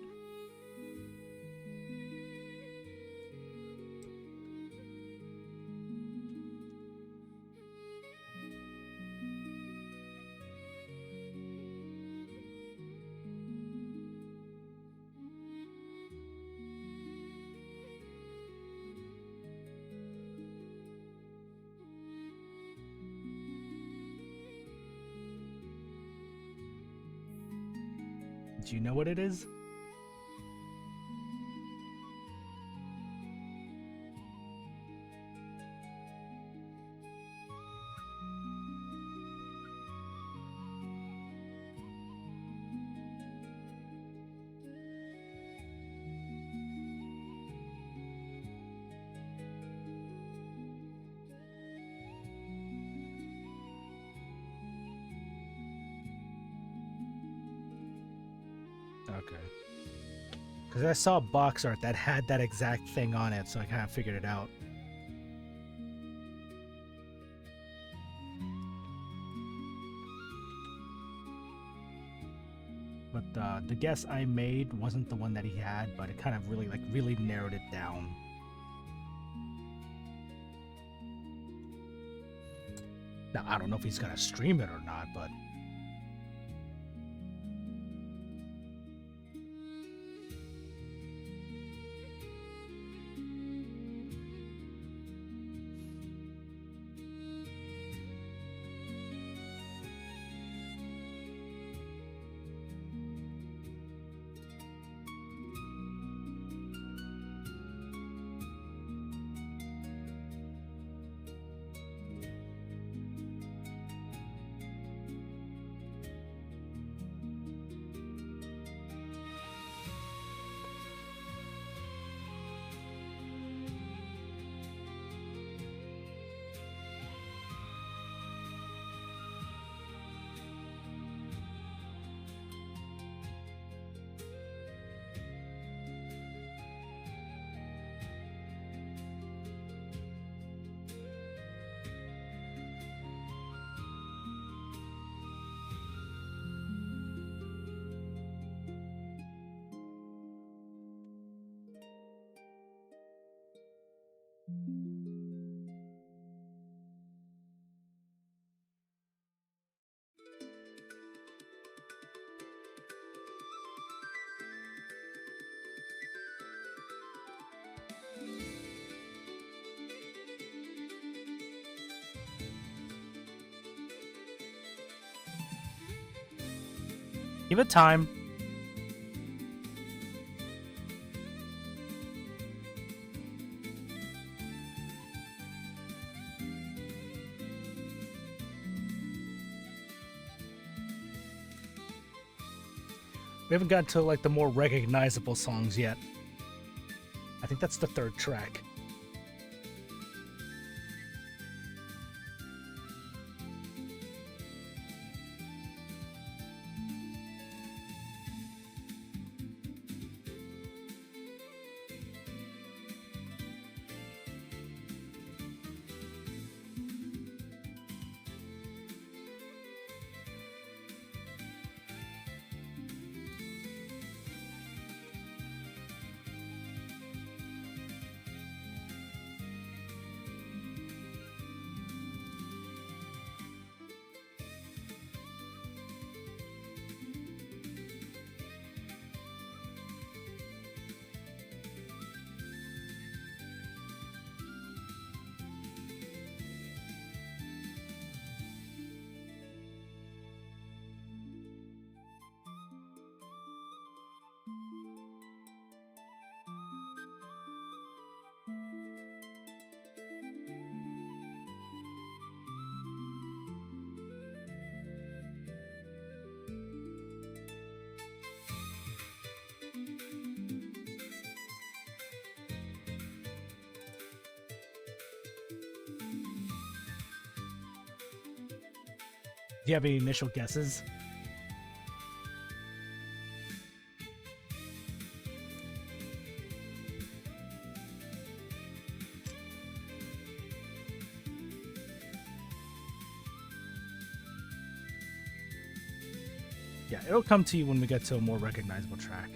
Do you know what it is? Okay. Because I saw a box art that had that exact thing on it, so I kind of figured it out. But the guess I made wasn't the one that he had, but it kind of really narrowed it down. Now, I don't know if he's gonna stream it or not, but... Give it time. We haven't gotten to like the more recognizable songs yet. I think that's the third track. Do you have any initial guesses? Yeah, it'll come to you when we get to a more recognizable track.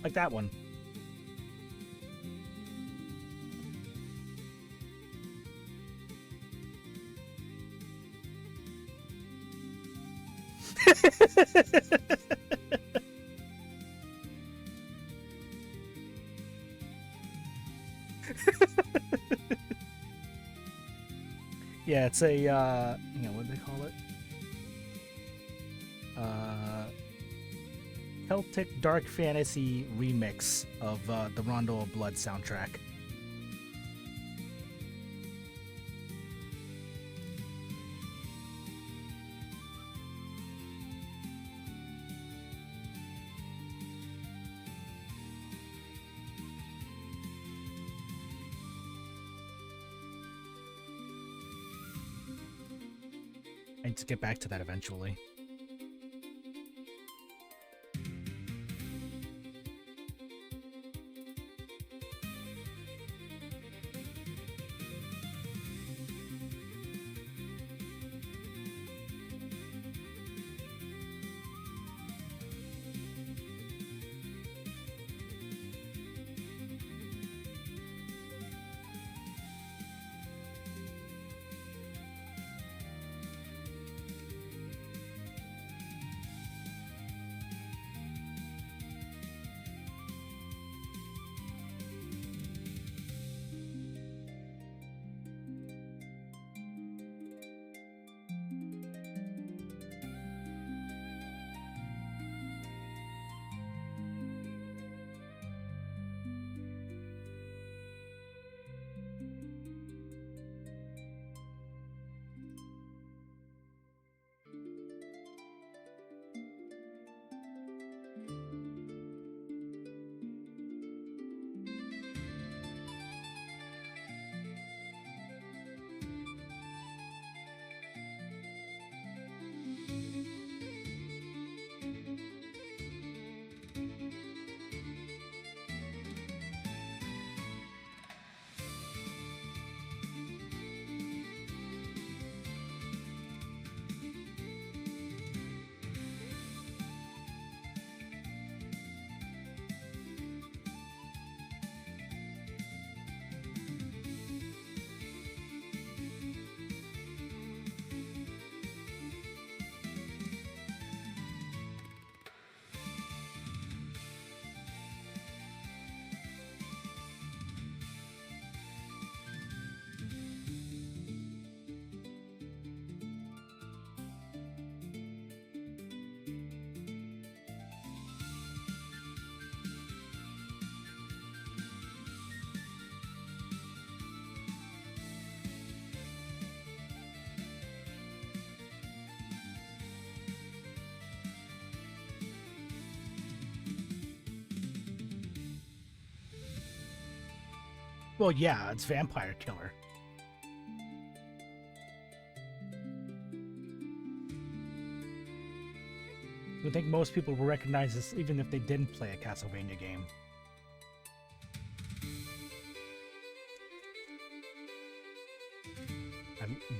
Like that one. Yeah, it's a what do they call it? Celtic dark fantasy remix of the Rondo of Blood soundtrack. I need to get back to that eventually. Well, yeah, it's Vampire Killer. I think most people will recognize this even if they didn't play a Castlevania game.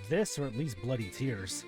This, or at least Bloody Tears.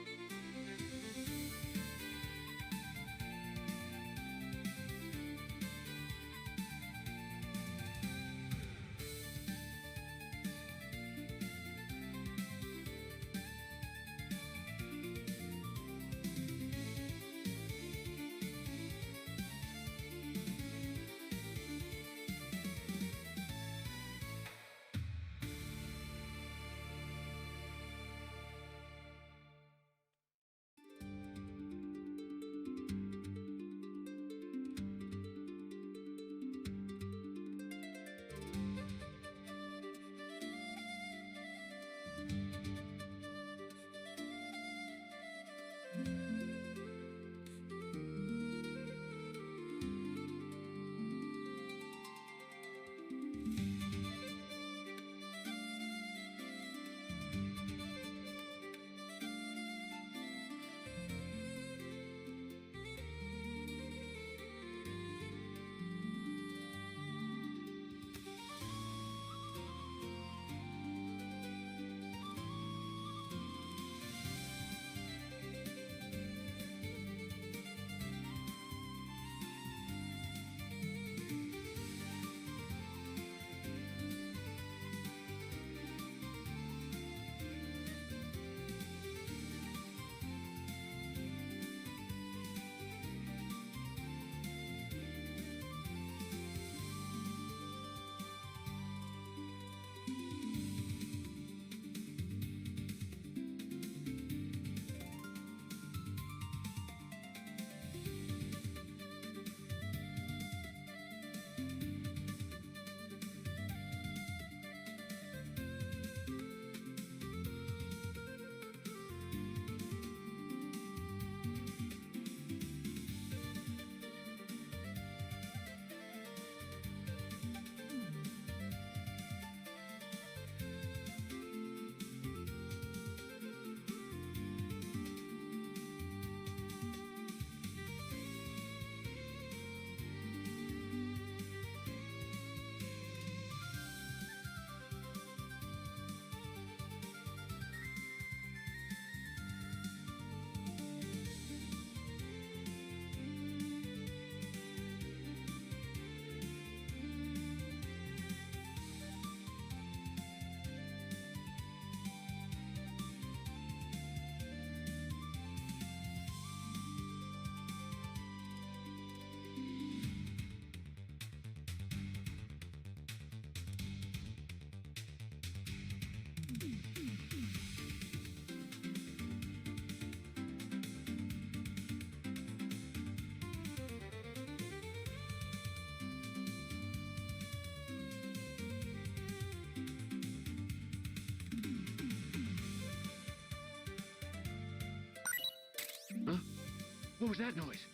What was that noise?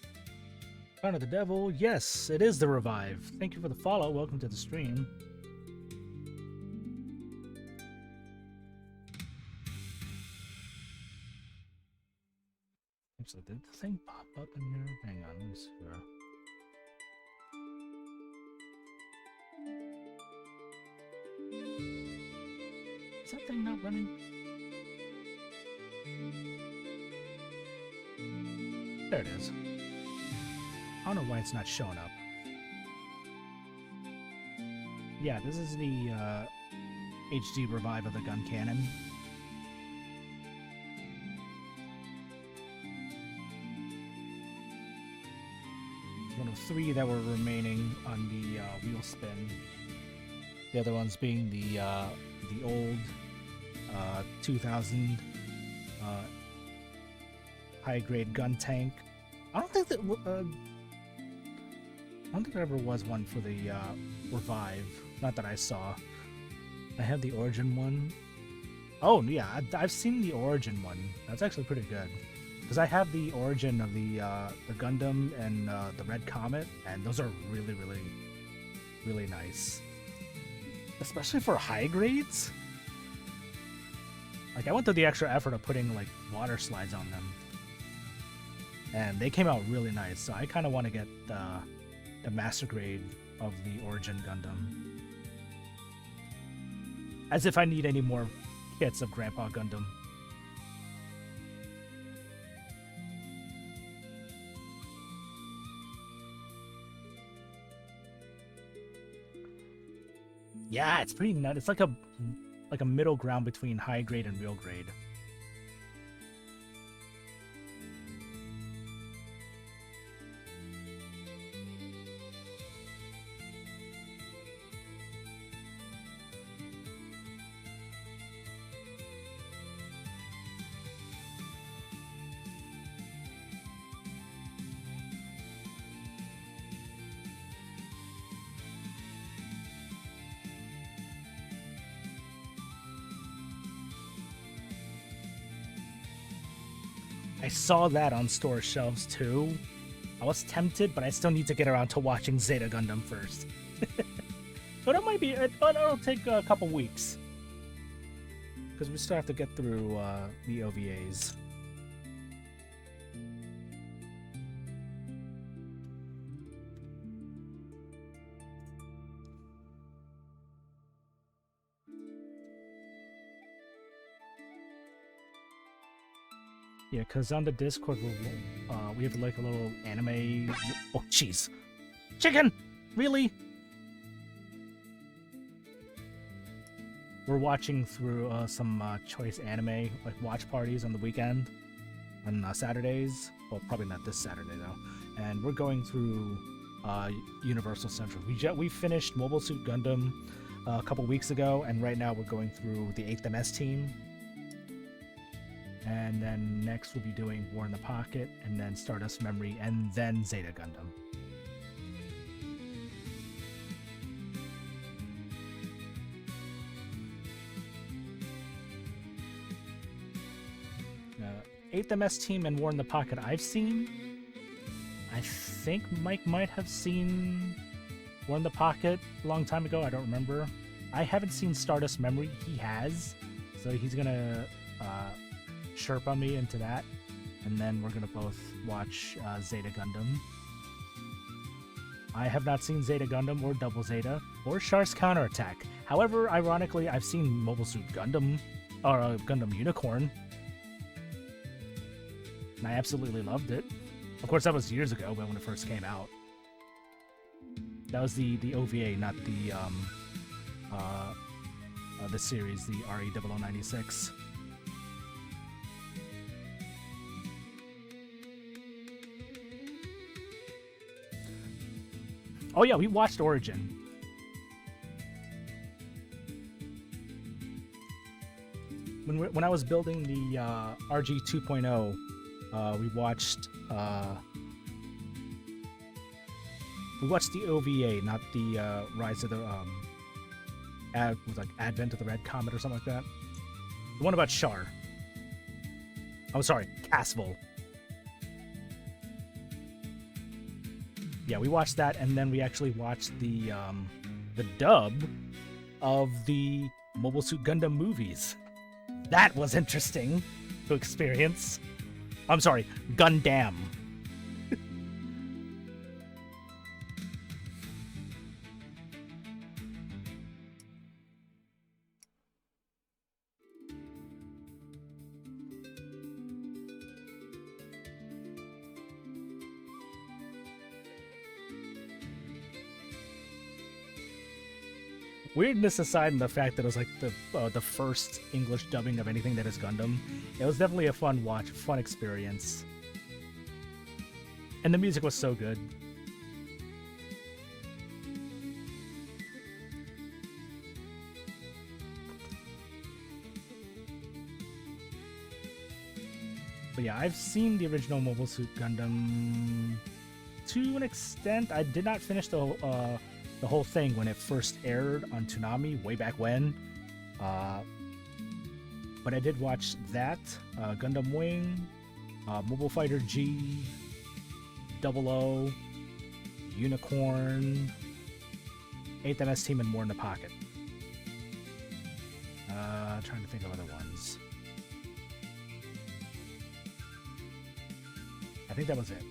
Crown of the Devil, yes, it is the Revive. Thank you for the follow. Welcome to the stream. Actually, did the thing pop up in here? Hang on, let me see. Is that thing not running? There it is. I don't know why it's not showing up. Yeah, this is the HD revive of the Guncannon. One of 3 that were remaining on the wheel spin. The other ones being the old 2000 high grade gun tank. I don't think that there ever was one for the revive. Not that I saw. I have the origin one. Oh yeah, I've seen the origin one. That's actually pretty good. Because I have the origin of the Gundam and the Red Comet, and those are really, really, really nice. Especially for high grades. Like I went through the extra effort of putting like water slides on them, and they came out really nice. So I kind of want to get the master grade of the Origin Gundam. As if I need any more kits of Grandpa Gundam. Yeah, it's pretty nut. It's like a middle ground between high grade and real grade. I saw that on store shelves too. I was tempted, but I still need to get around to watching Zeta Gundam first. But it might be, it'll take a couple weeks. Because we still have to get through the OVAs. Yeah, because on the Discord, we have like a little anime... Oh, jeez. Chicken! Really? We're watching through some choice anime, like watch parties on the weekend, on Saturdays. Well, probably not this Saturday, though. And we're going through Universal Central. We finished Mobile Suit Gundam a couple weeks ago, and right now we're going through the 8th MS team. And then next we'll be doing War in the Pocket, and then Stardust Memory, and then Zeta Gundam. Uh, 8th MS team and War in the Pocket I've seen. I think Mike might have seen War in the Pocket a long time ago. I don't remember. I haven't seen Stardust Memory. He has. So he's gonna... Sherpa me into that, and then we're gonna both watch Zeta Gundam. I have not seen Zeta Gundam or Double Zeta or Char's Counterattack. However, ironically, I've seen Mobile Suit Gundam or Gundam Unicorn, and I absolutely loved it. Of course, that was years ago when it first came out. That was the OVA, not the series, the RE0096. Oh yeah, we watched Origin. when I was building the RG 2.0, we watched the OVA, not the Rise of the Advent of the Red Comet or something like that. The one about Char. Oh, sorry, Casval. Yeah, we watched that, and then we actually watched the dub of the Mobile Suit Gundam movies. That was interesting to experience. I'm sorry, Gundam. Weirdness aside, and the fact that it was like the first English dubbing of anything that is Gundam, it was definitely a fun watch, fun experience, and the music was so good. But yeah, I've seen the original Mobile Suit Gundam to an extent. I did not finish the whole thing when it first aired on Toonami way back when. But I did watch that, Gundam Wing, Mobile Fighter G, 00, Unicorn, 8th MS Team, and more in the pocket. Trying to think of other ones. I think that was it.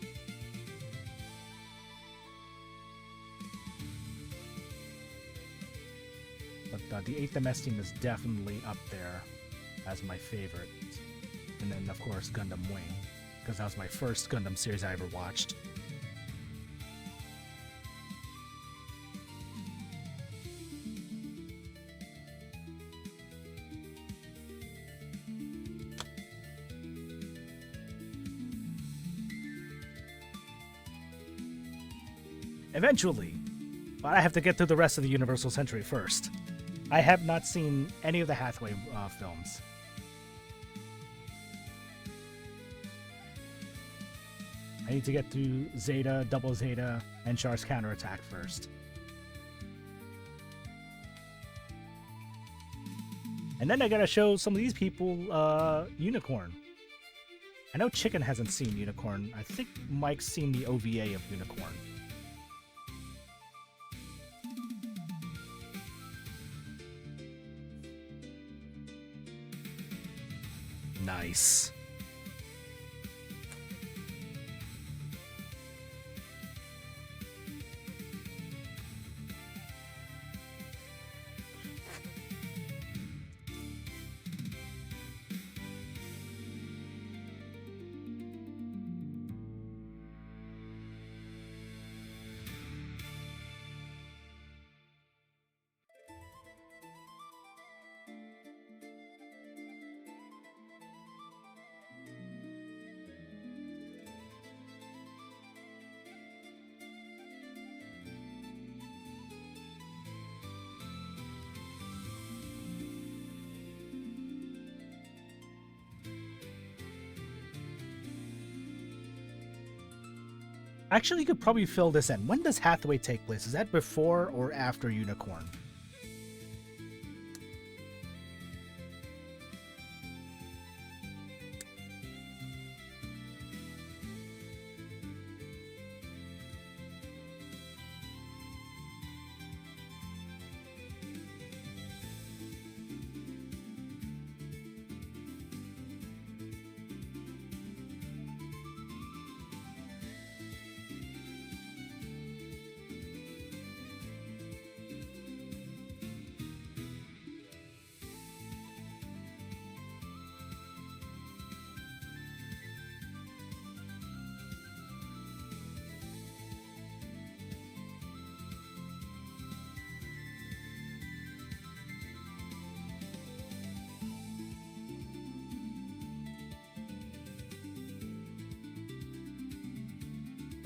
But the 8th MS Team is definitely up there as my favorite. And then, of course, Gundam Wing, because that was my first Gundam series I ever watched. Eventually, but I have to get through the rest of the Universal Century first. I have not seen any of the Hathaway films. I need to get through Zeta, Double Zeta, and Char's Counterattack first. And then I gotta show some of these people Unicorn. I know Chicken hasn't seen Unicorn. I think Mike's seen the OVA of Unicorn. Nice. Actually, you could probably fill this in. When does Hathaway take place? Is that before or after Unicorn?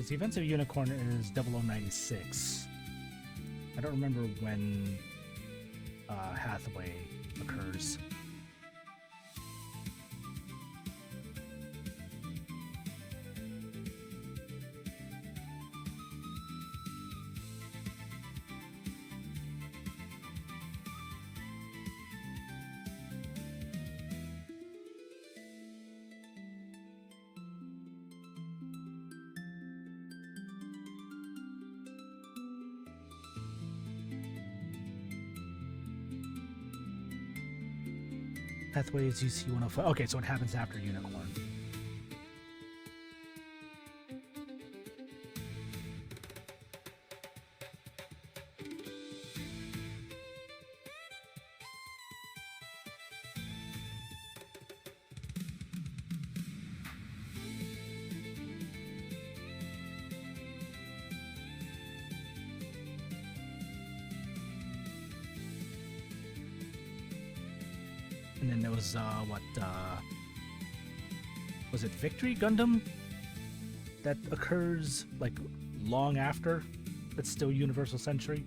The events of Unicorn is 0096. I don't remember when Hathaway occurs. Pathways UC-105. Okay, so it happens after Unicorn. And then there was, was it Victory Gundam? That occurs, like, long after it's still Universal Century?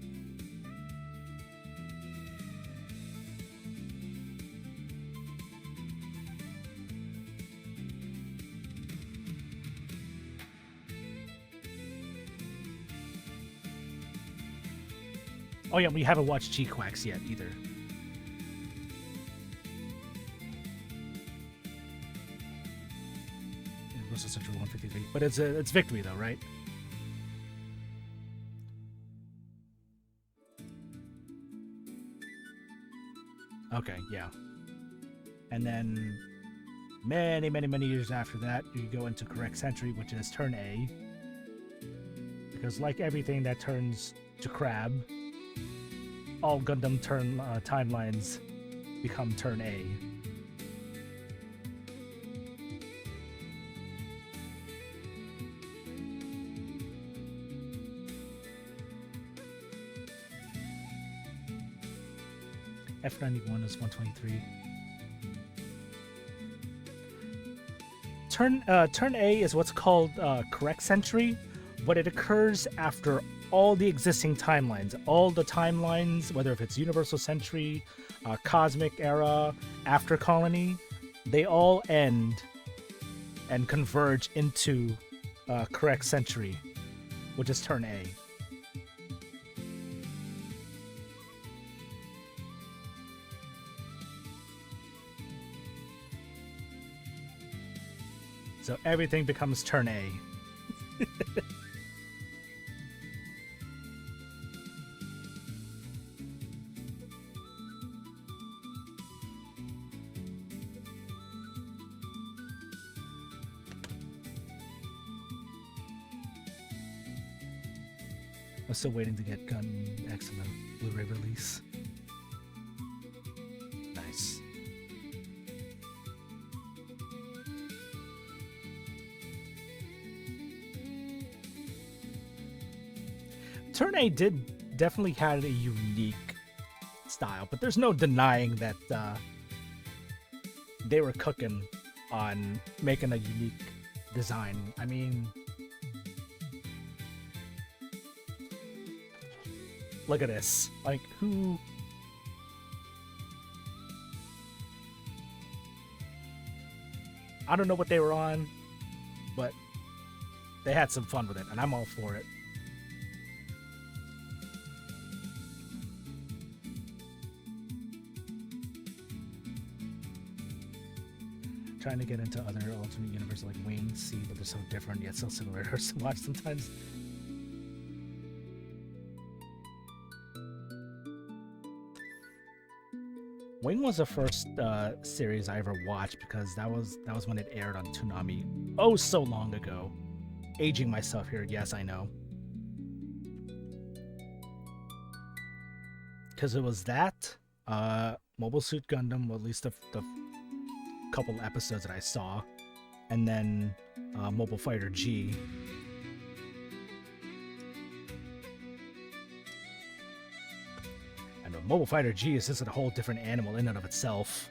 Oh yeah, we haven't watched G-Quacks yet, either. Universal Century 153. But it's Victory though, right? Okay, yeah. And then many years after that, you go into Correct Century, which is Turn A. Because like everything that turns to Crab, all Gundam timelines become Turn A. F91 is 123. Turn A is what's called Correct Century, but it occurs after all the existing timelines. All the timelines, whether if it's Universal Century, Cosmic Era, After Colony, they all end and converge into Correct Century, which is Turn A. So everything becomes Turn A. I'm still waiting to get Gun X in the Blu-ray release. Nice. Turn A did definitely had a unique style, but there's no denying that they were cooking on making a unique design. I mean, look at this. Like, who... I don't know what they were on, but they had some fun with it, and I'm all for it. Trying to get into other alternate universes like Wing, C, but they're so different yet so similar to watch sometimes. Wing was the first series I ever watched because that was when it aired on Toonami. Oh, so long ago. Aging myself here, yes, I know. Because it was that, Mobile Suit Gundam, well, at least the couple episodes that I saw, and then Mobile Fighter G. I know Mobile Fighter G is just a whole different animal in and of itself.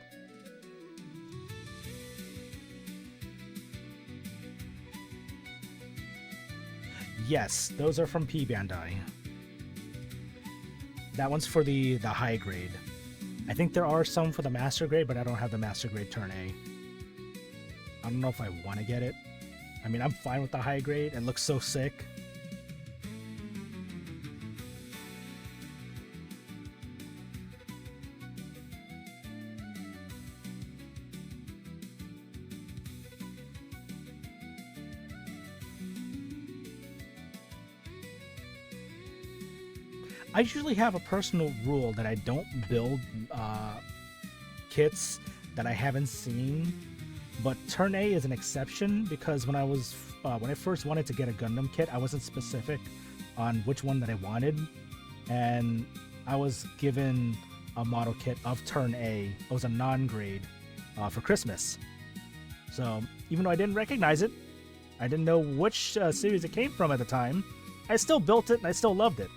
Yes, those are from P Bandai. That one's for the high grade. I think there are some for the master grade, but I don't have the master grade Turn A. I don't know if I want to get it. I mean, I'm fine with the high grade. It looks so sick. I usually have a personal rule that I don't build kits that I haven't seen, but Turn A is an exception because when I first wanted to get a Gundam kit, I wasn't specific on which one that I wanted, and I was given a model kit of Turn A. It was a non-grade for Christmas. So even though I didn't recognize it, I didn't know which series it came from at the time, I still built it and I still loved it.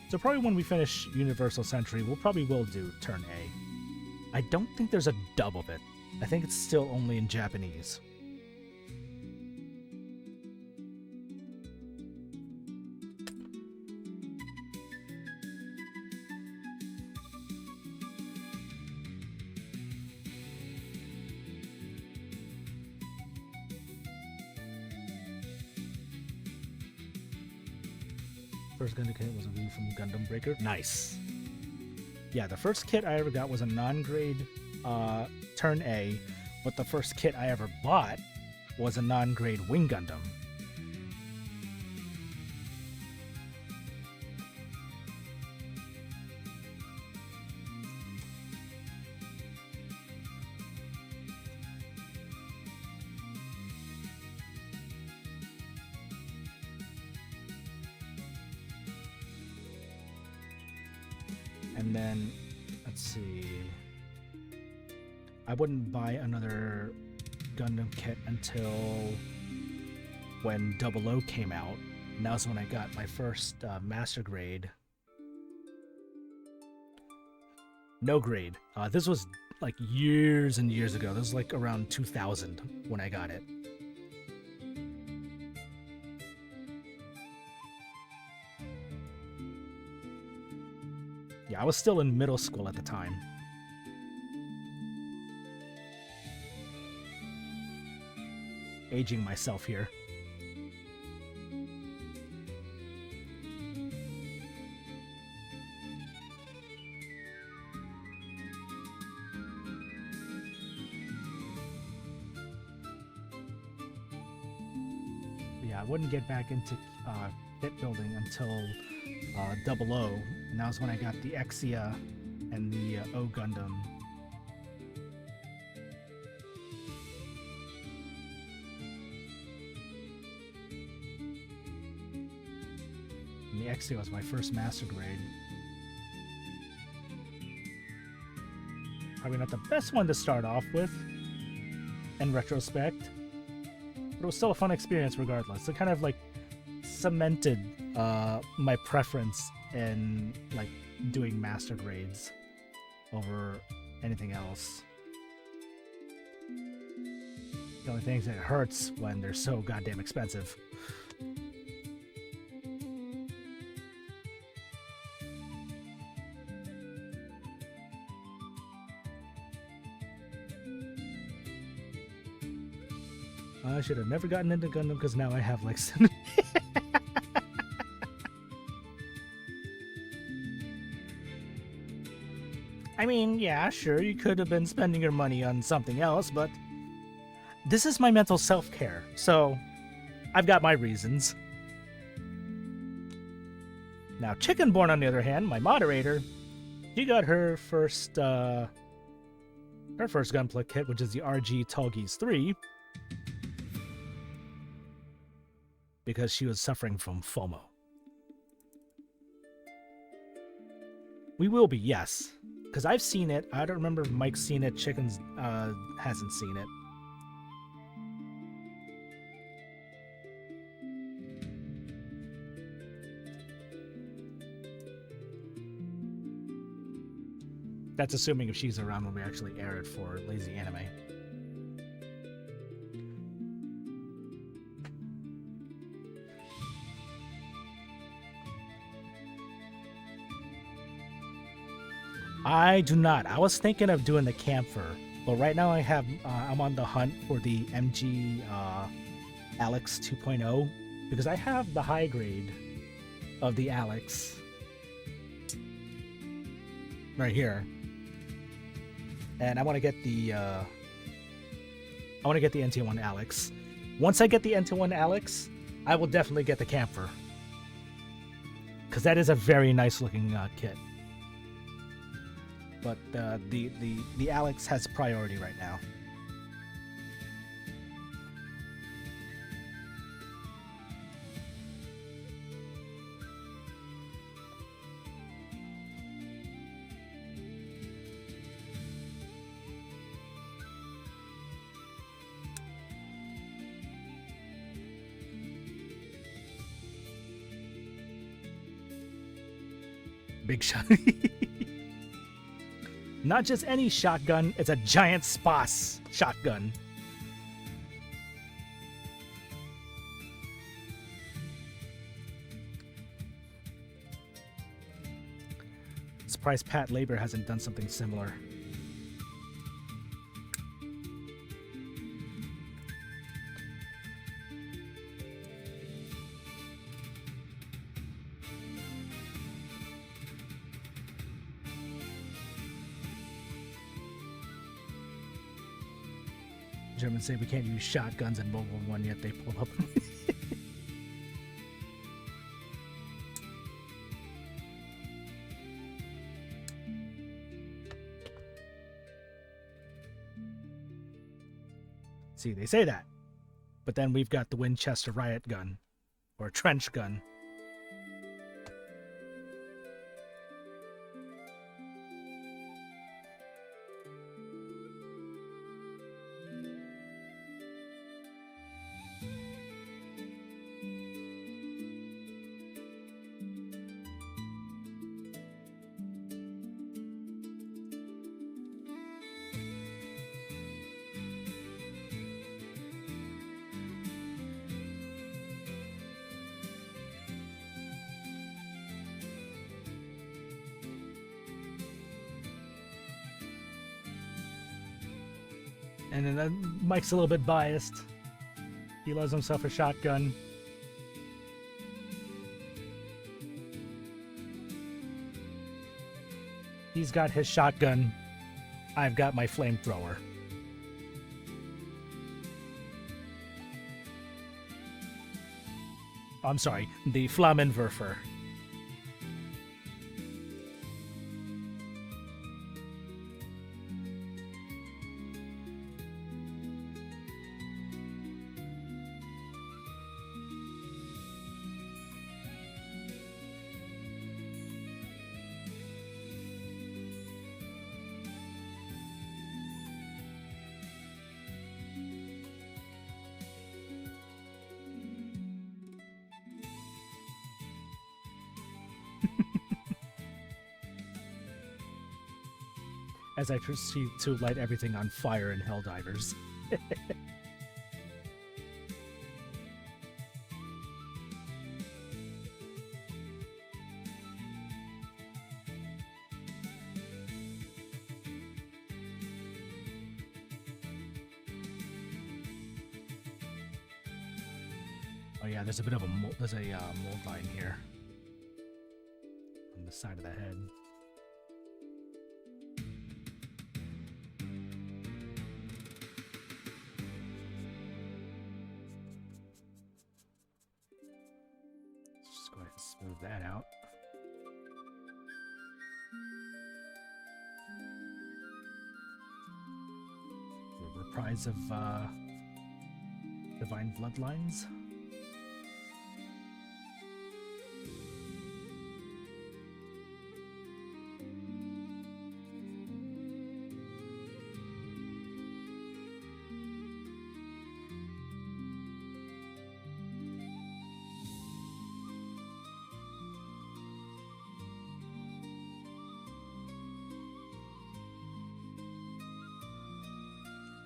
So probably when we finish Universal Century, we'll do Turn A. I don't think there's a dub of it. I think it's still only in Japanese. First Gundam kit was a Wii from Gundam Breaker. Nice. Yeah, the first kit I ever got was a non-grade Turn A, but the first kit I ever bought was a non-grade Wing Gundam. And then, let's see, I wouldn't buy another Gundam kit until when 00 came out. And that was when I got my first Master Grade. No grade. This was like years and years ago. This was like around 2000 when I got it. Yeah, I was still in middle school at the time. Aging myself here. Yeah, I wouldn't get back into kit building until 00, and that was when I got the Exia and the O Gundam. And the Exia was my first Master Grade. Probably not the best one to start off with, in retrospect, but it was still a fun experience regardless. It kind of like cemented my preference in like doing Master Grades over anything else. The only thing is that it hurts when they're so goddamn expensive. I should have never gotten into Gundam because now I have like I mean, yeah, sure, you could have been spending your money on something else, but this is my mental self-care, so I've got my reasons. Now, Chickenborn, on the other hand, my moderator, she got her first gunpla kit, which is the RG Tallgeese 3, because she was suffering from FOMO. We will be, yes. Because I've seen it. I don't remember if Mike's seen it. Chickens hasn't seen it. That's assuming if she's around when we actually air it for Lazy Anime. I do not. I was thinking of doing the camphor, but right now I'm on the hunt for the MG Alex 2.0 because I have the high grade of the Alex right here, and I want to get the NT1 Alex. Once I get the NT1 Alex, I will definitely get the camphor because that is a very nice looking kit. but the Alex has priority right now. Big shot. Not just any shotgun, it's a giant Spas shotgun. Surprised Pat Labor hasn't done something similar. Germans say we can't use shotguns in World War One, yet they pull up. See, they say that, but then we've got the Winchester riot gun, or trench gun. And then Mike's a little bit biased. He loves himself a shotgun. He's got his shotgun. I've got my flamethrower. I'm sorry, the Flammenwerfer. As I proceed to light everything on fire in Helldivers. Oh yeah, there's a bit of a mold line here on the side of the head. Just go ahead and smooth that out. The reprise of Divine Bloodlines.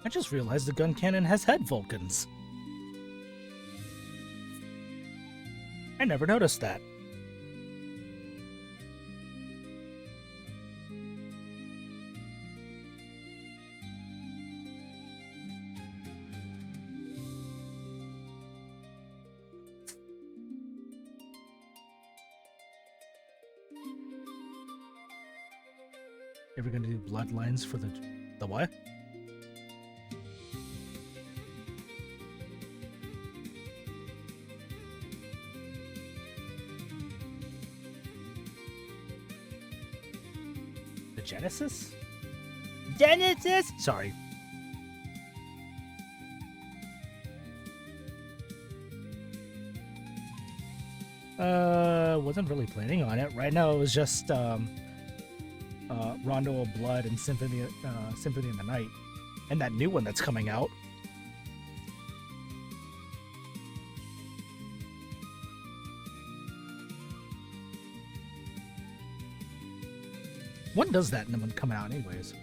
I just realized the Guncannon has head Vulcans. I never noticed that. Ever gonna do bloodlines for the what? Genesis? Genesis! Sorry. Wasn't really planning on it. Right now it was just Rondo of Blood and Symphony in the Night. And that new one that's coming out. When does that one come out anyways?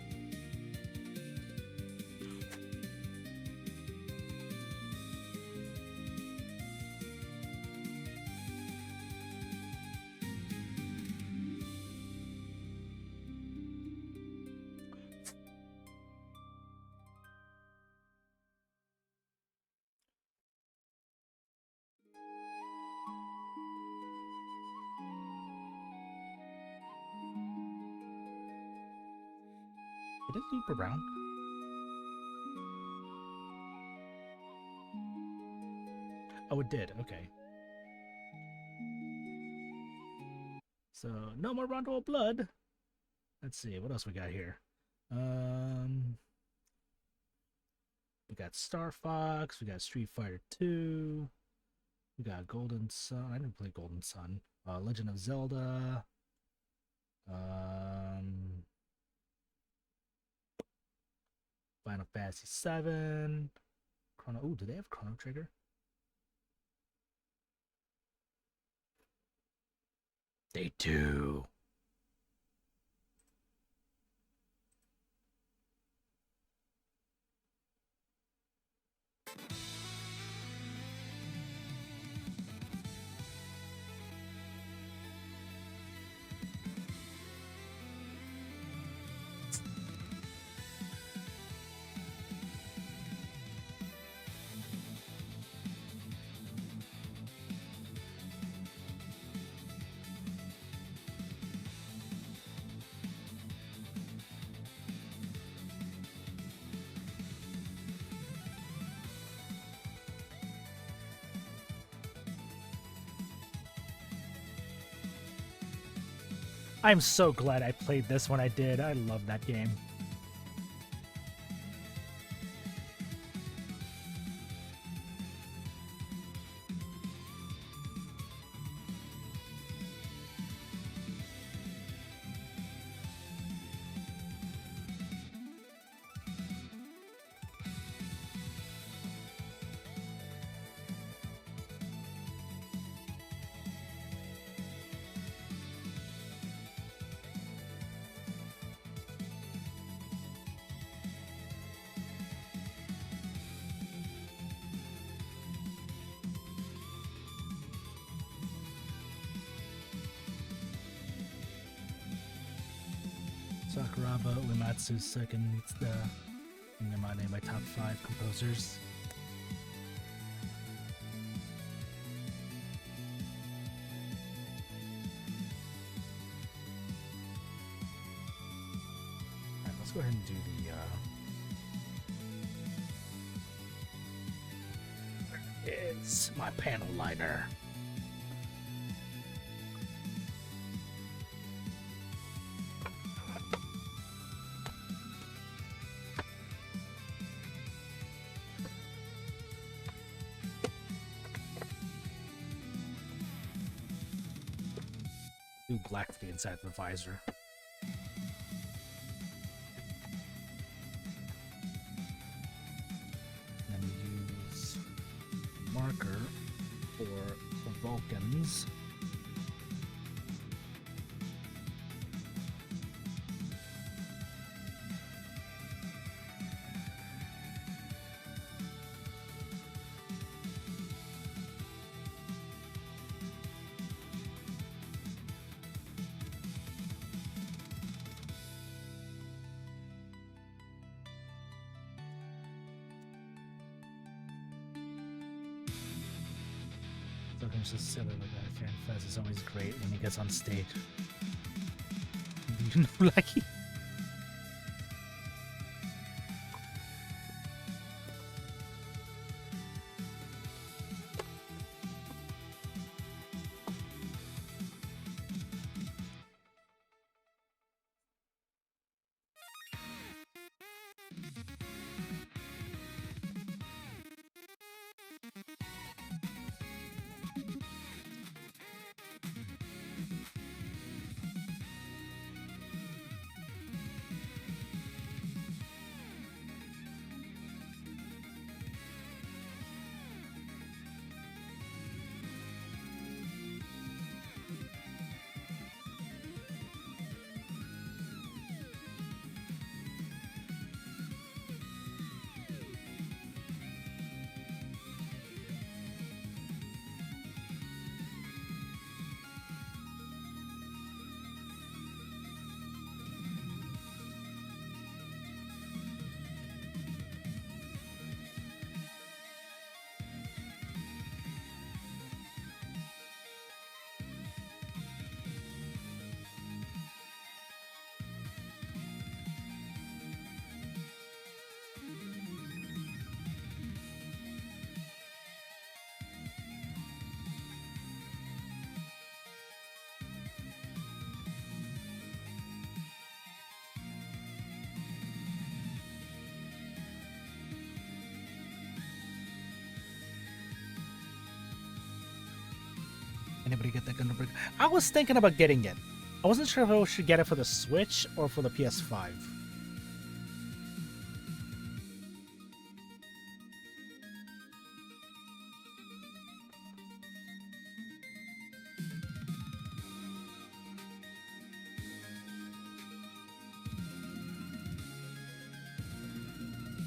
Did it loop around? Oh, it did. Okay. So, no more Rondo of Blood. Let's see, what else we got here? We got Star Fox, we got Street Fighter 2, we got Golden Sun. I didn't play Golden Sun. Legend of Zelda. Final Fantasy 7. Chrono. Ooh, do they have Chrono Trigger? They do. I'm so glad I played this when I did. I love that game. Sakuraba Uematsu's second meets the Yamane, my top 5 composers. Alright, let's go ahead and do the it's my panel liner. Do black to the inside of the visor. And we use marker for the Vulcans. Vulcan's just silly like that. Fan Fest is always great when he gets on stage. You know, like anybody get that Gundam Breaker? I was thinking about getting it. I wasn't sure if I should get it for the Switch or for the PS5.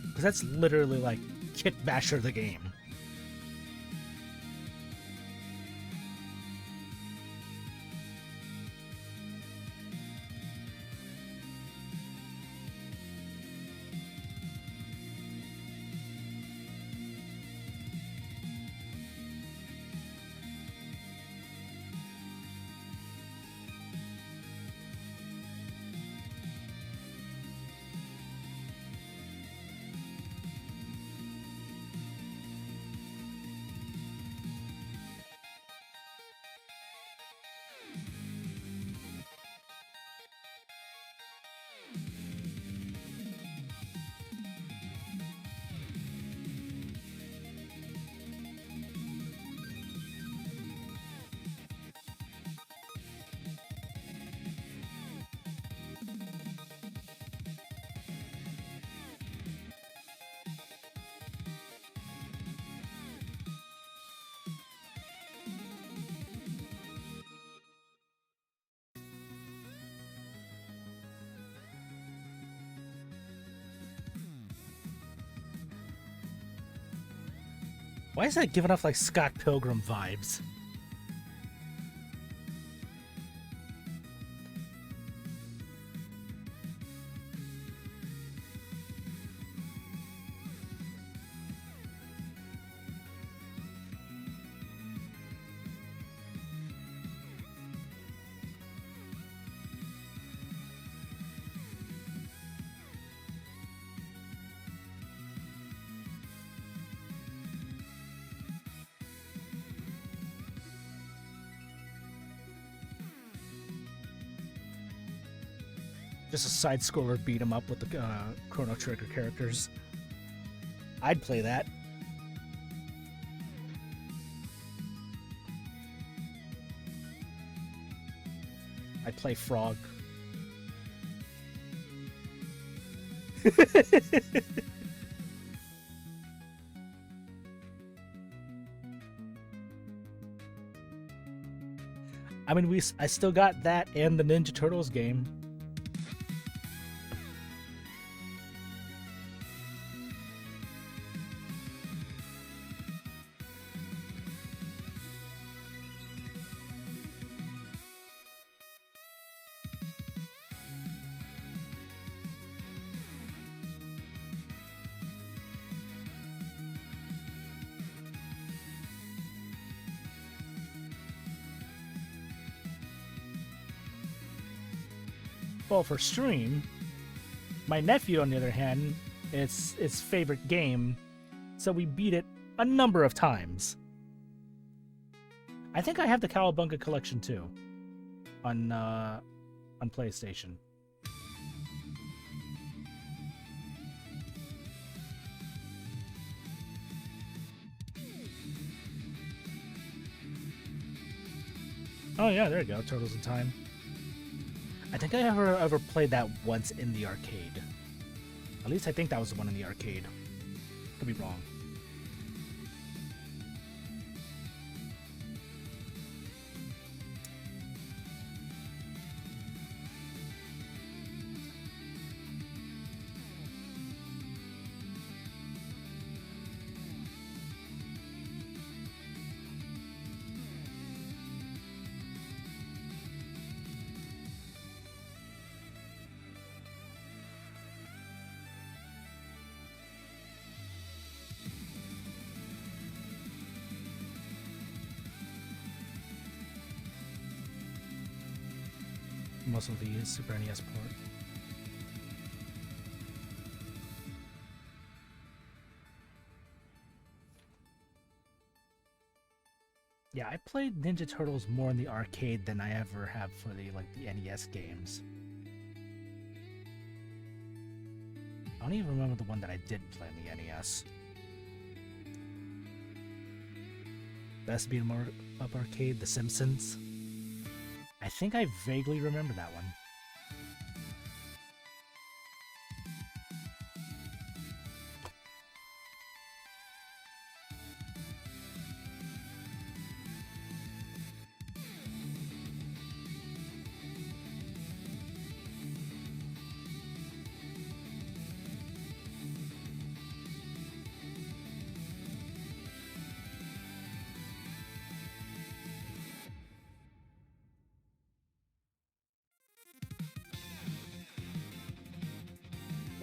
Because that's literally like Kit Basher the game. Why is that giving off like Scott Pilgrim vibes? Just a side scroller beat 'em up with the Chrono Trigger characters. I'd play that. I'd play Frog. I mean, I still got that and the Ninja Turtles game. Well, for stream, my nephew, on the other hand, it's his favorite game, so we beat it a number of times. I think I have the Cowabunga collection too, on PlayStation. Oh yeah, there you go, Turtles in Time. I think I ever played that once in the arcade. At least I think that was the one in the arcade. Could be wrong. Most of the Super NES port. Yeah, I played Ninja Turtles more in the arcade than I ever have for the NES games. I don't even remember the one that I did play in the NES. Best beat 'em up arcade, The Simpsons. I think I vaguely remember that one.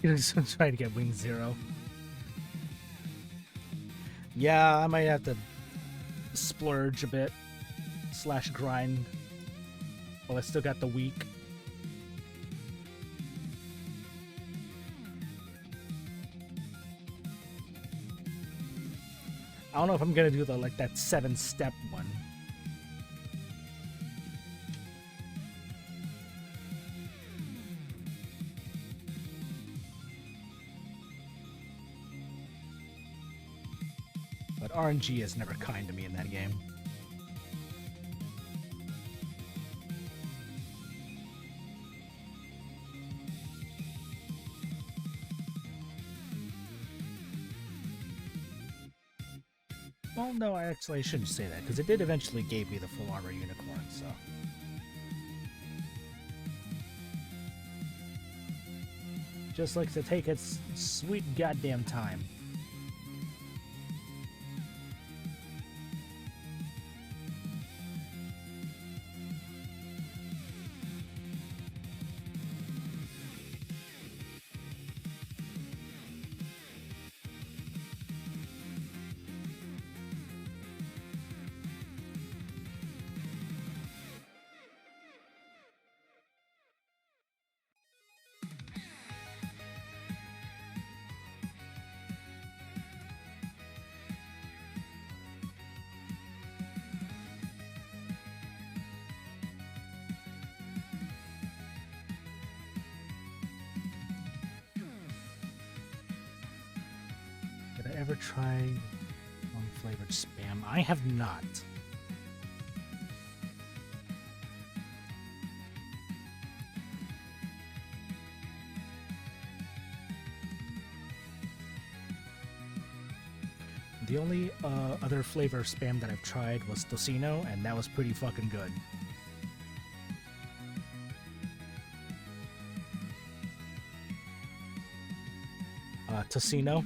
You're just trying to get Wing Zero. Yeah, I might have to splurge a bit. / grind. Oh, I still got the week. I don't know if I'm gonna do that 7-step one. But RNG is never kind to me in that game. Well, no, I shouldn't say that, because it did eventually give me the full armor unicorn, so... Just likes to take its sweet goddamn time. Did I ever try flavored spam? I have not. The only other flavor of spam that I've tried was tocino, and that was pretty fucking good. Tocino.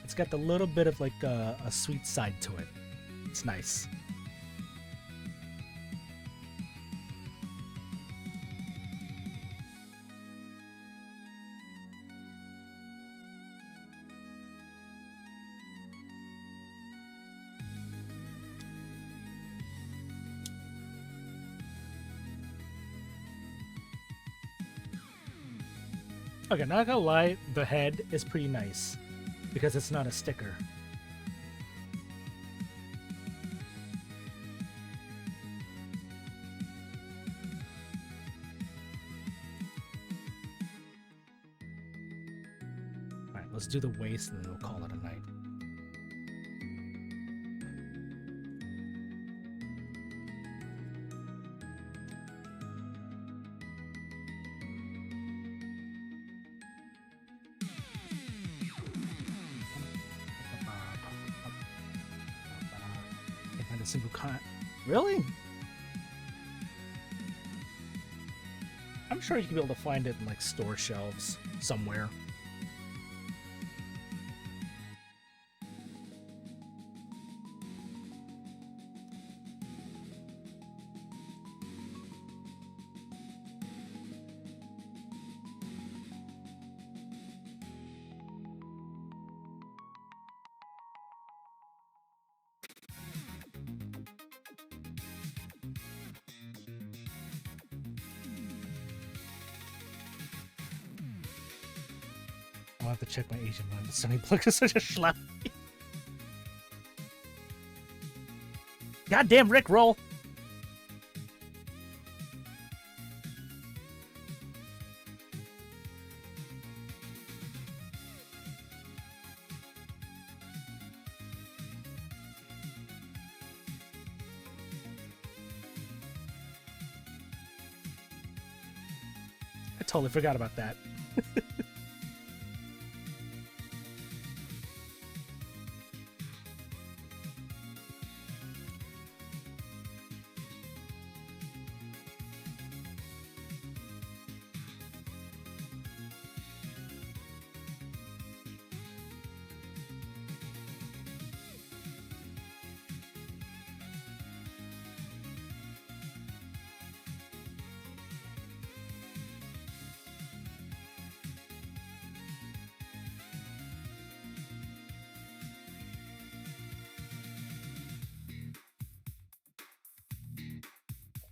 It's got a little bit of like a sweet side to it. It's nice. Okay, not gonna lie, the head is pretty nice because it's not a sticker. Alright, let's do the waist and then we'll call it a night. Single con. Really? I'm sure you can be able to find it in like store shelves somewhere. I'll have to check my Asian one. The Sunny Block is such a schlep. Goddamn Rickroll! totally forgot about that.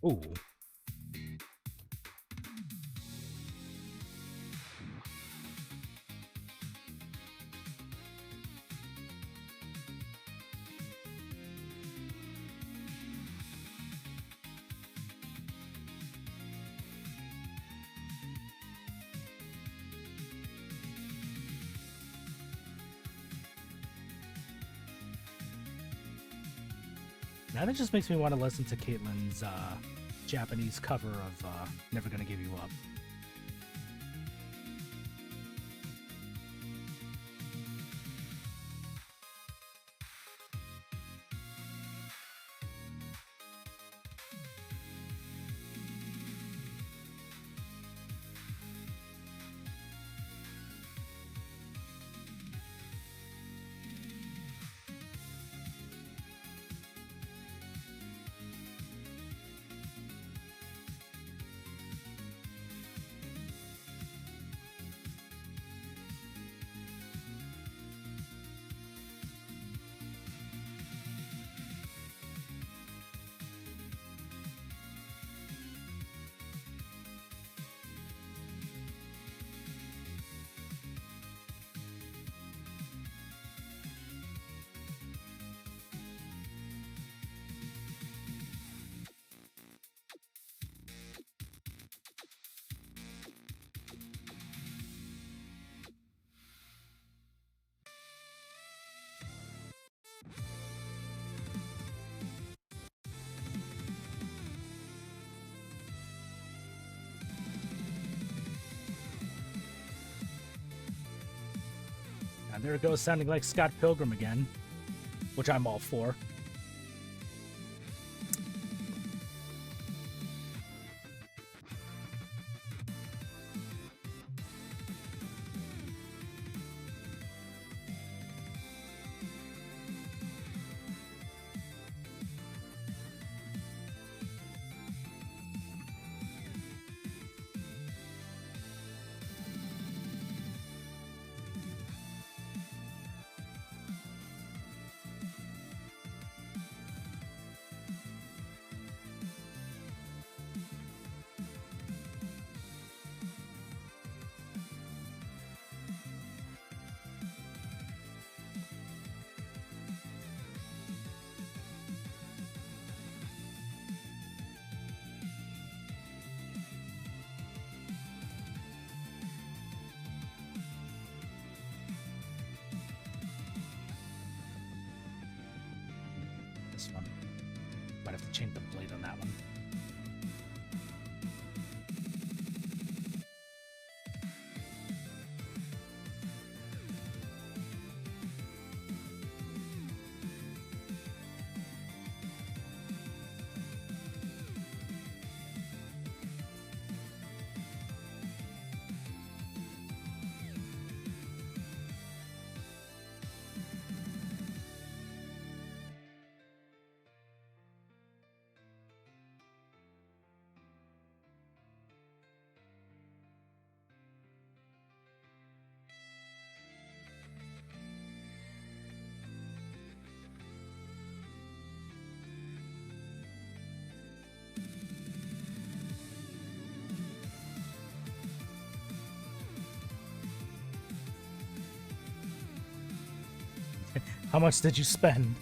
Ooh. Now that just makes me want to listen to Caitlin's Japanese cover of Never Gonna Give You Up. And there it goes, sounding like Scott Pilgrim again, which I'm all for. This one. Might have to change the blade on that one. How much did you spend?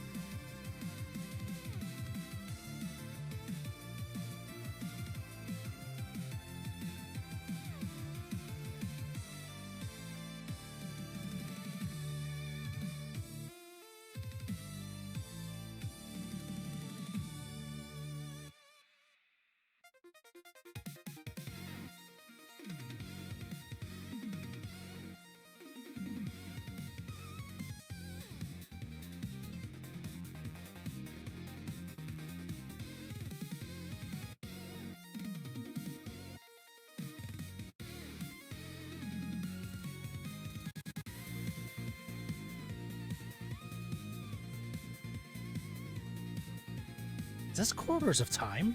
Is this Corridors of Time?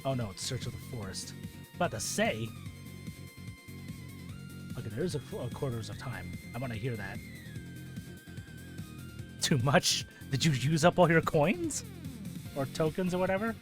Oh no, it's Search of the Forest. About to say. Okay, there's a Corridors of Time. I want to hear that. Too much? Did you use up all your coins? Or tokens or whatever?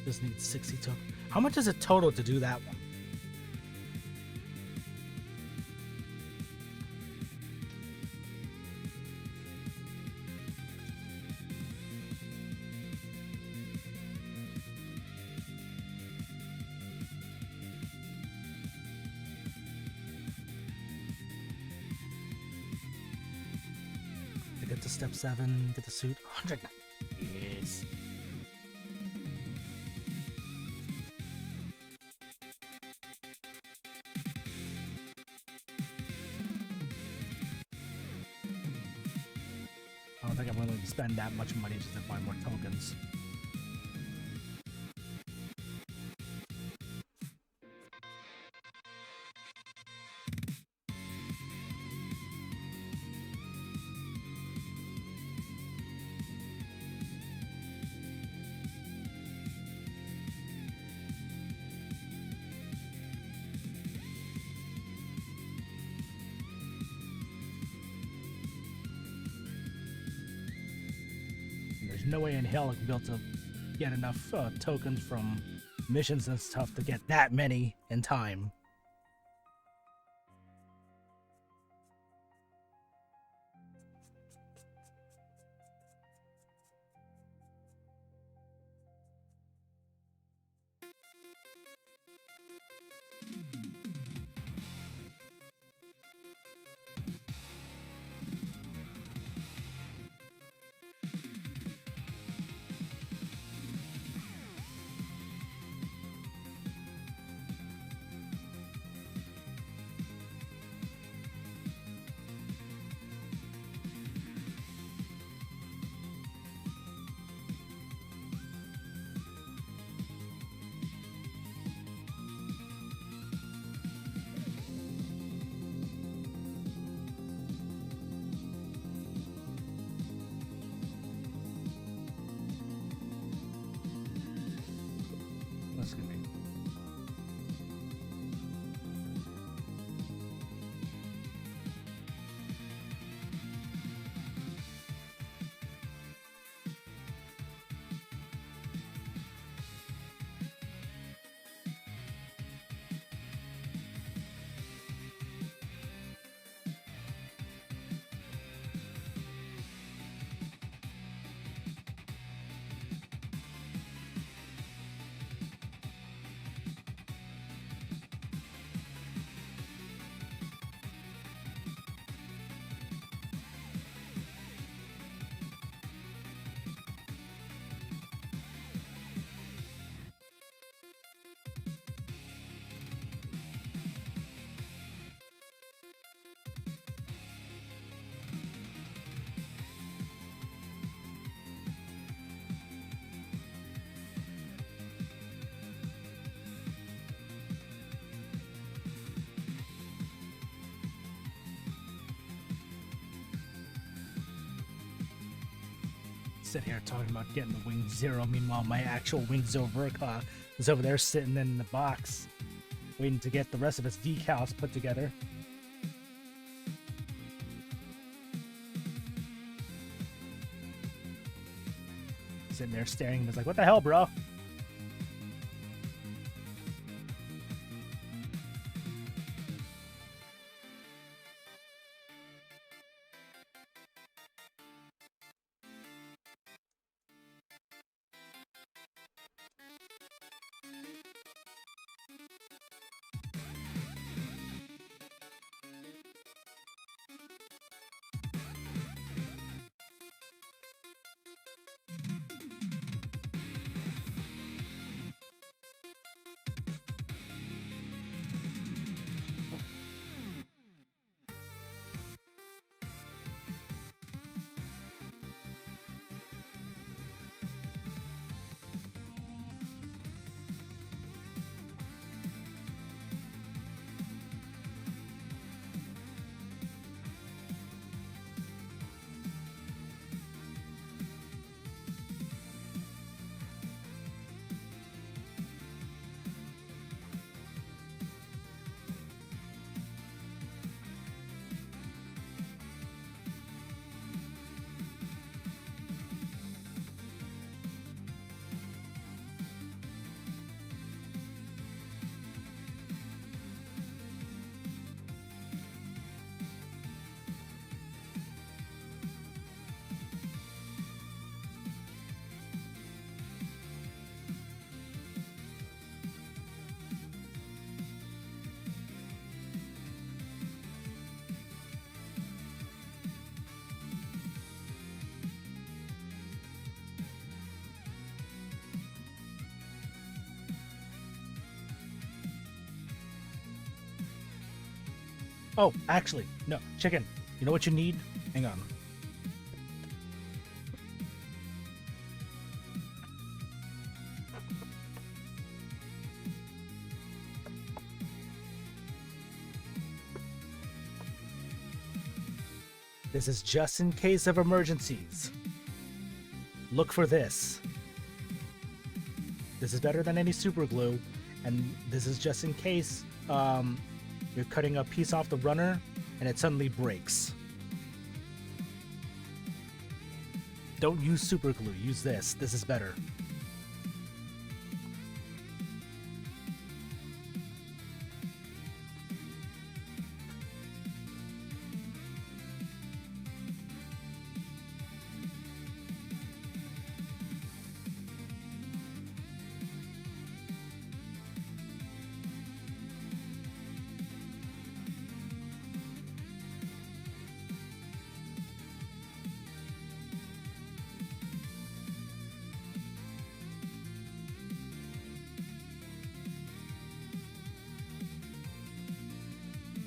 Just need 60 tokens. How much is it total to do that one? To get to step 7, get the suit. 100. Yes. I don't think I'm willing to spend that much money just to buy more tokens. There's no way in hell I can be able to get enough tokens from missions and stuff to get that many in time. sit here talking about getting the Wing Zero. Meanwhile, my actual Wing Zero Verka is over there sitting in the box, waiting to get the rest of its decals put together. Sitting there staring at me, like, what the hell, bro? Oh, actually, no, chicken. You know what you need? Hang on. This is just in case of emergencies. Look for this. This is better than any super glue, and this is just in case you're cutting a piece off the runner and it suddenly breaks. Don't use super glue, use this. This is better.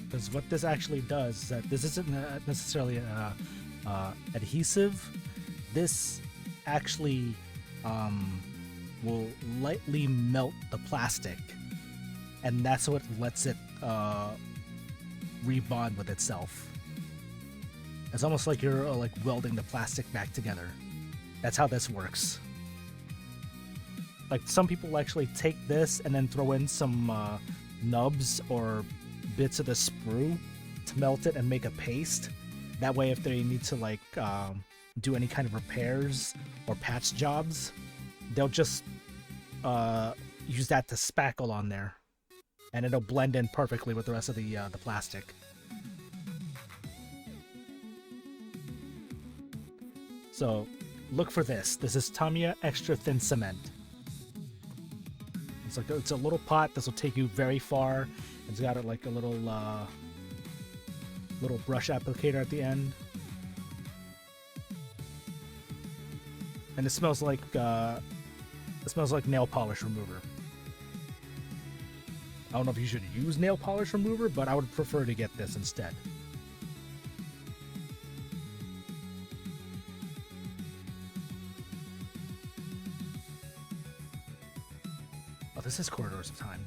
Because what this actually does is that this isn't necessarily adhesive. This actually will lightly melt the plastic, and that's what lets it rebond with itself. It's almost like you're like welding the plastic back together. That's how this works. Like some people actually take this and then throw in some nubs or bits of the sprue to melt it and make a paste. That way, if they need to like do any kind of repairs or patch jobs, they'll just use that to spackle on there, and it'll blend in perfectly with the rest of the plastic. So look for this. This is Tamiya Extra Thin Cement. It's a little pot. This will take you very far. It's got like a little brush applicator at the end, and it smells like nail polish remover. I don't know if you should use nail polish remover, but I would prefer to get this instead. Oh, this is Corridors of Time.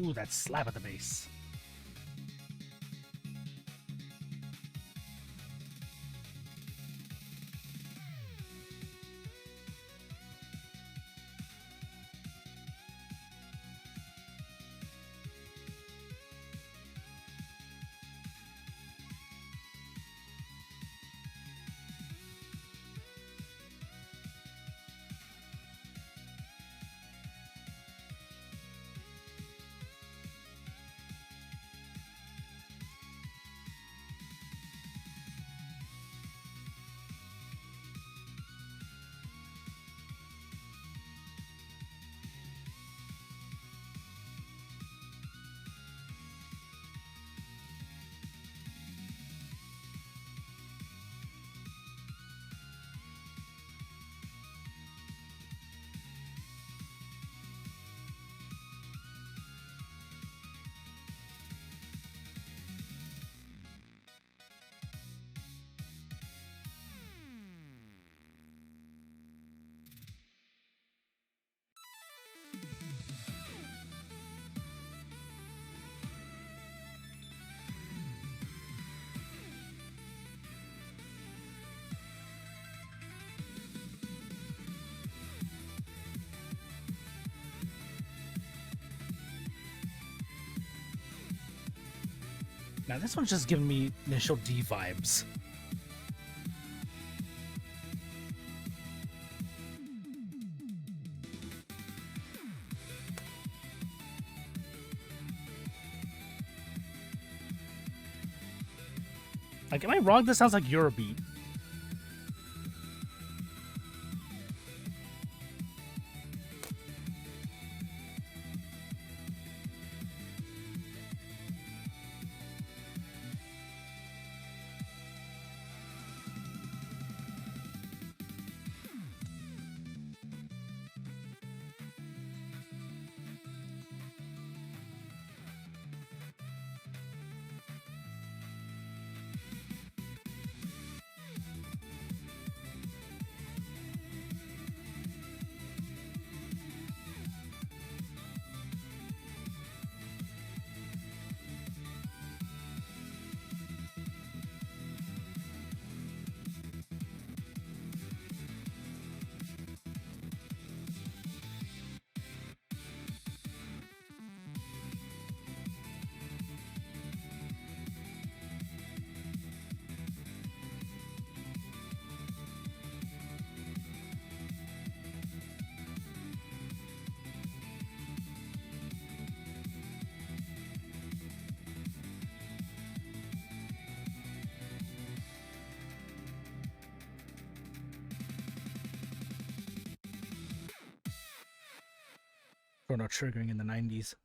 Ooh, that slap at the base. Now this one's just giving me initial D vibes. Like, am I wrong? This sounds like Eurobeat. Chrono Triggering in the 90s.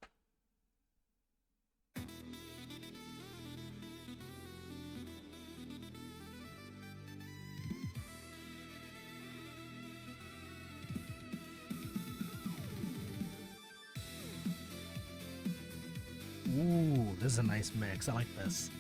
Ooh, this is a nice mix. I like this.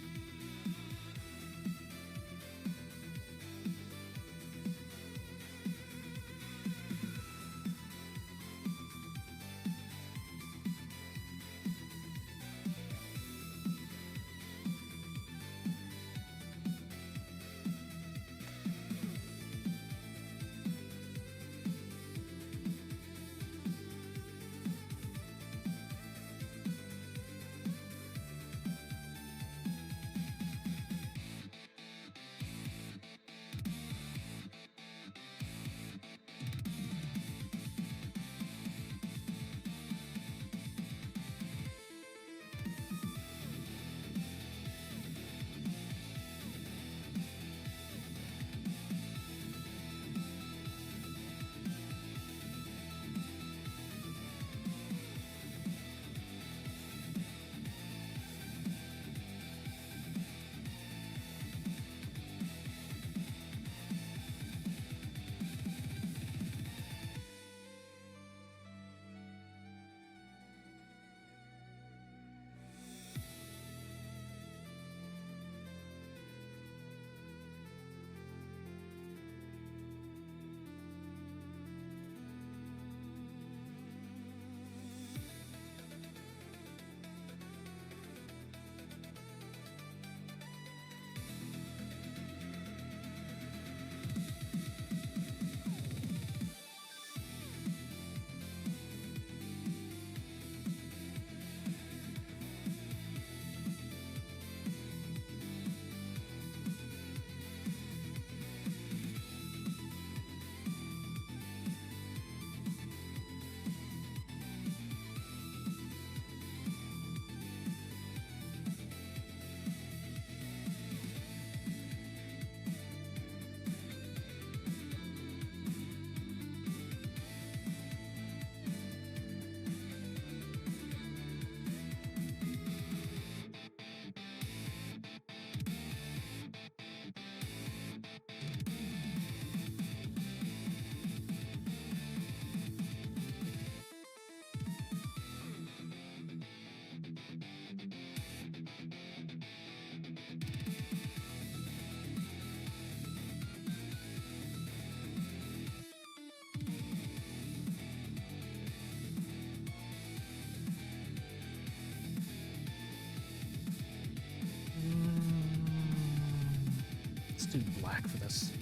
Let's do black for this.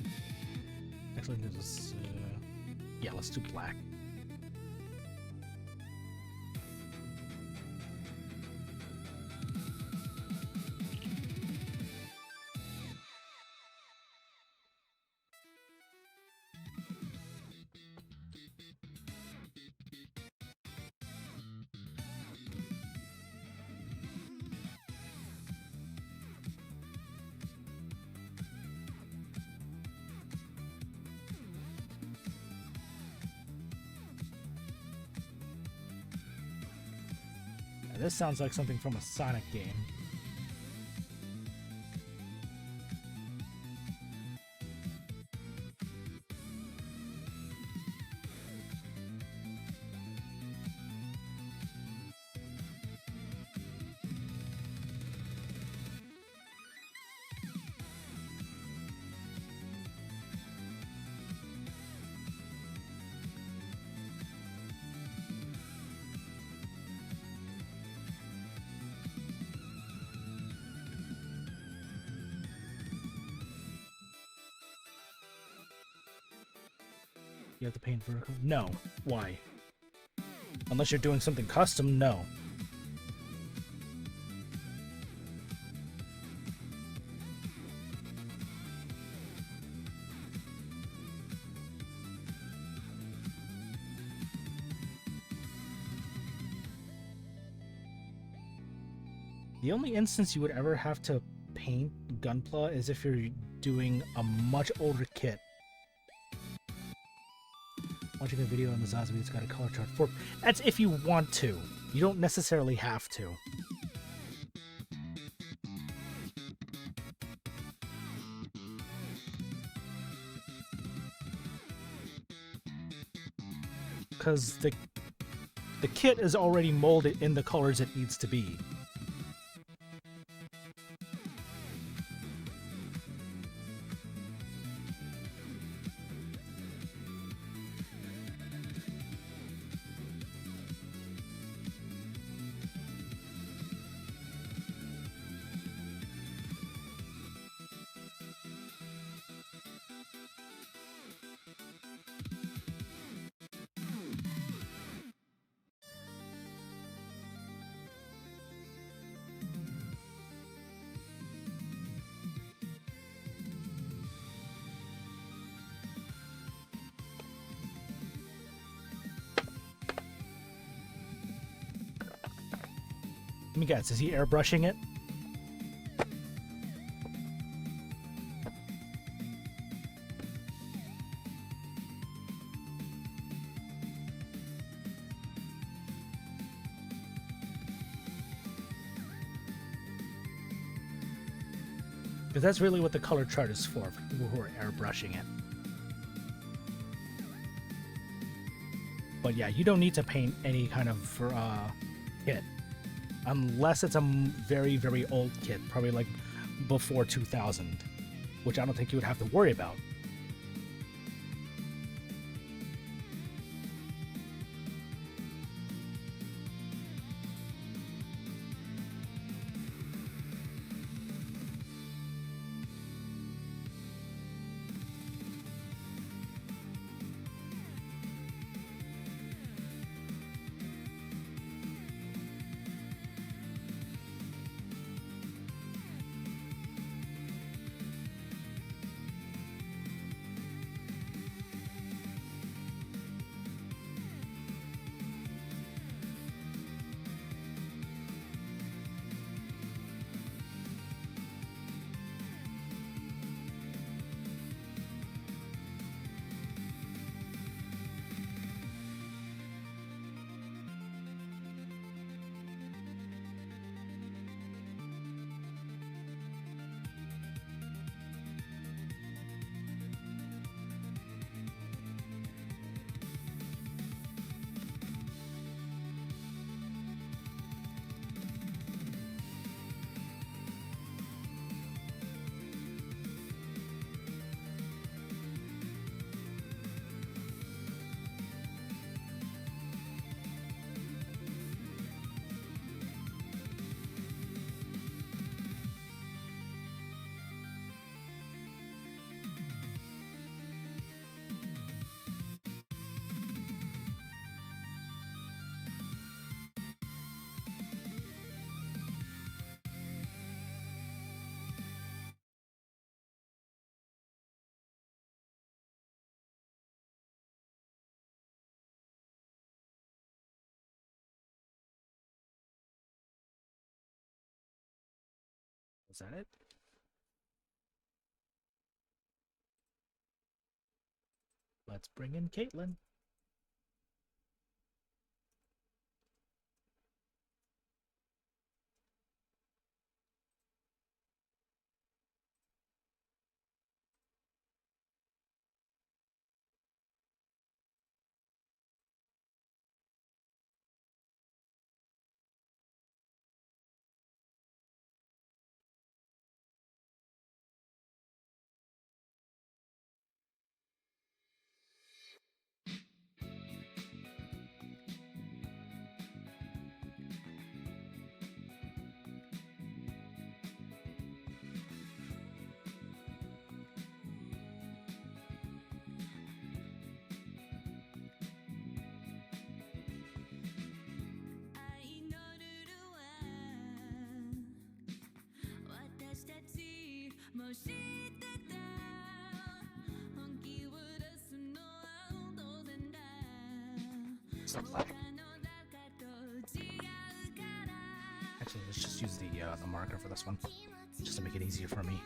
Actually, this is, yeah, let's do black. This sounds like something from a Sonic game. You have to paint vertical? No. Why? Unless you're doing something custom, no. The only instance you would ever have to paint Gunpla is if you're doing a much older kit. Watching a video on the Zazu, it's got a color chart for. That's if you want to. You don't necessarily have to. Because the kit is already molded in the colors it needs to be. Let me guess, is he airbrushing it? Because that's really what the color chart is for people who are airbrushing it. But yeah, you don't need to paint any kind of kit. Unless it's a very, very old kit, probably like before 2000, which I don't think you would have to worry about. Is that it? Let's bring in Caitlin. Actually, let's just use the marker for this one, just to make it easier for me.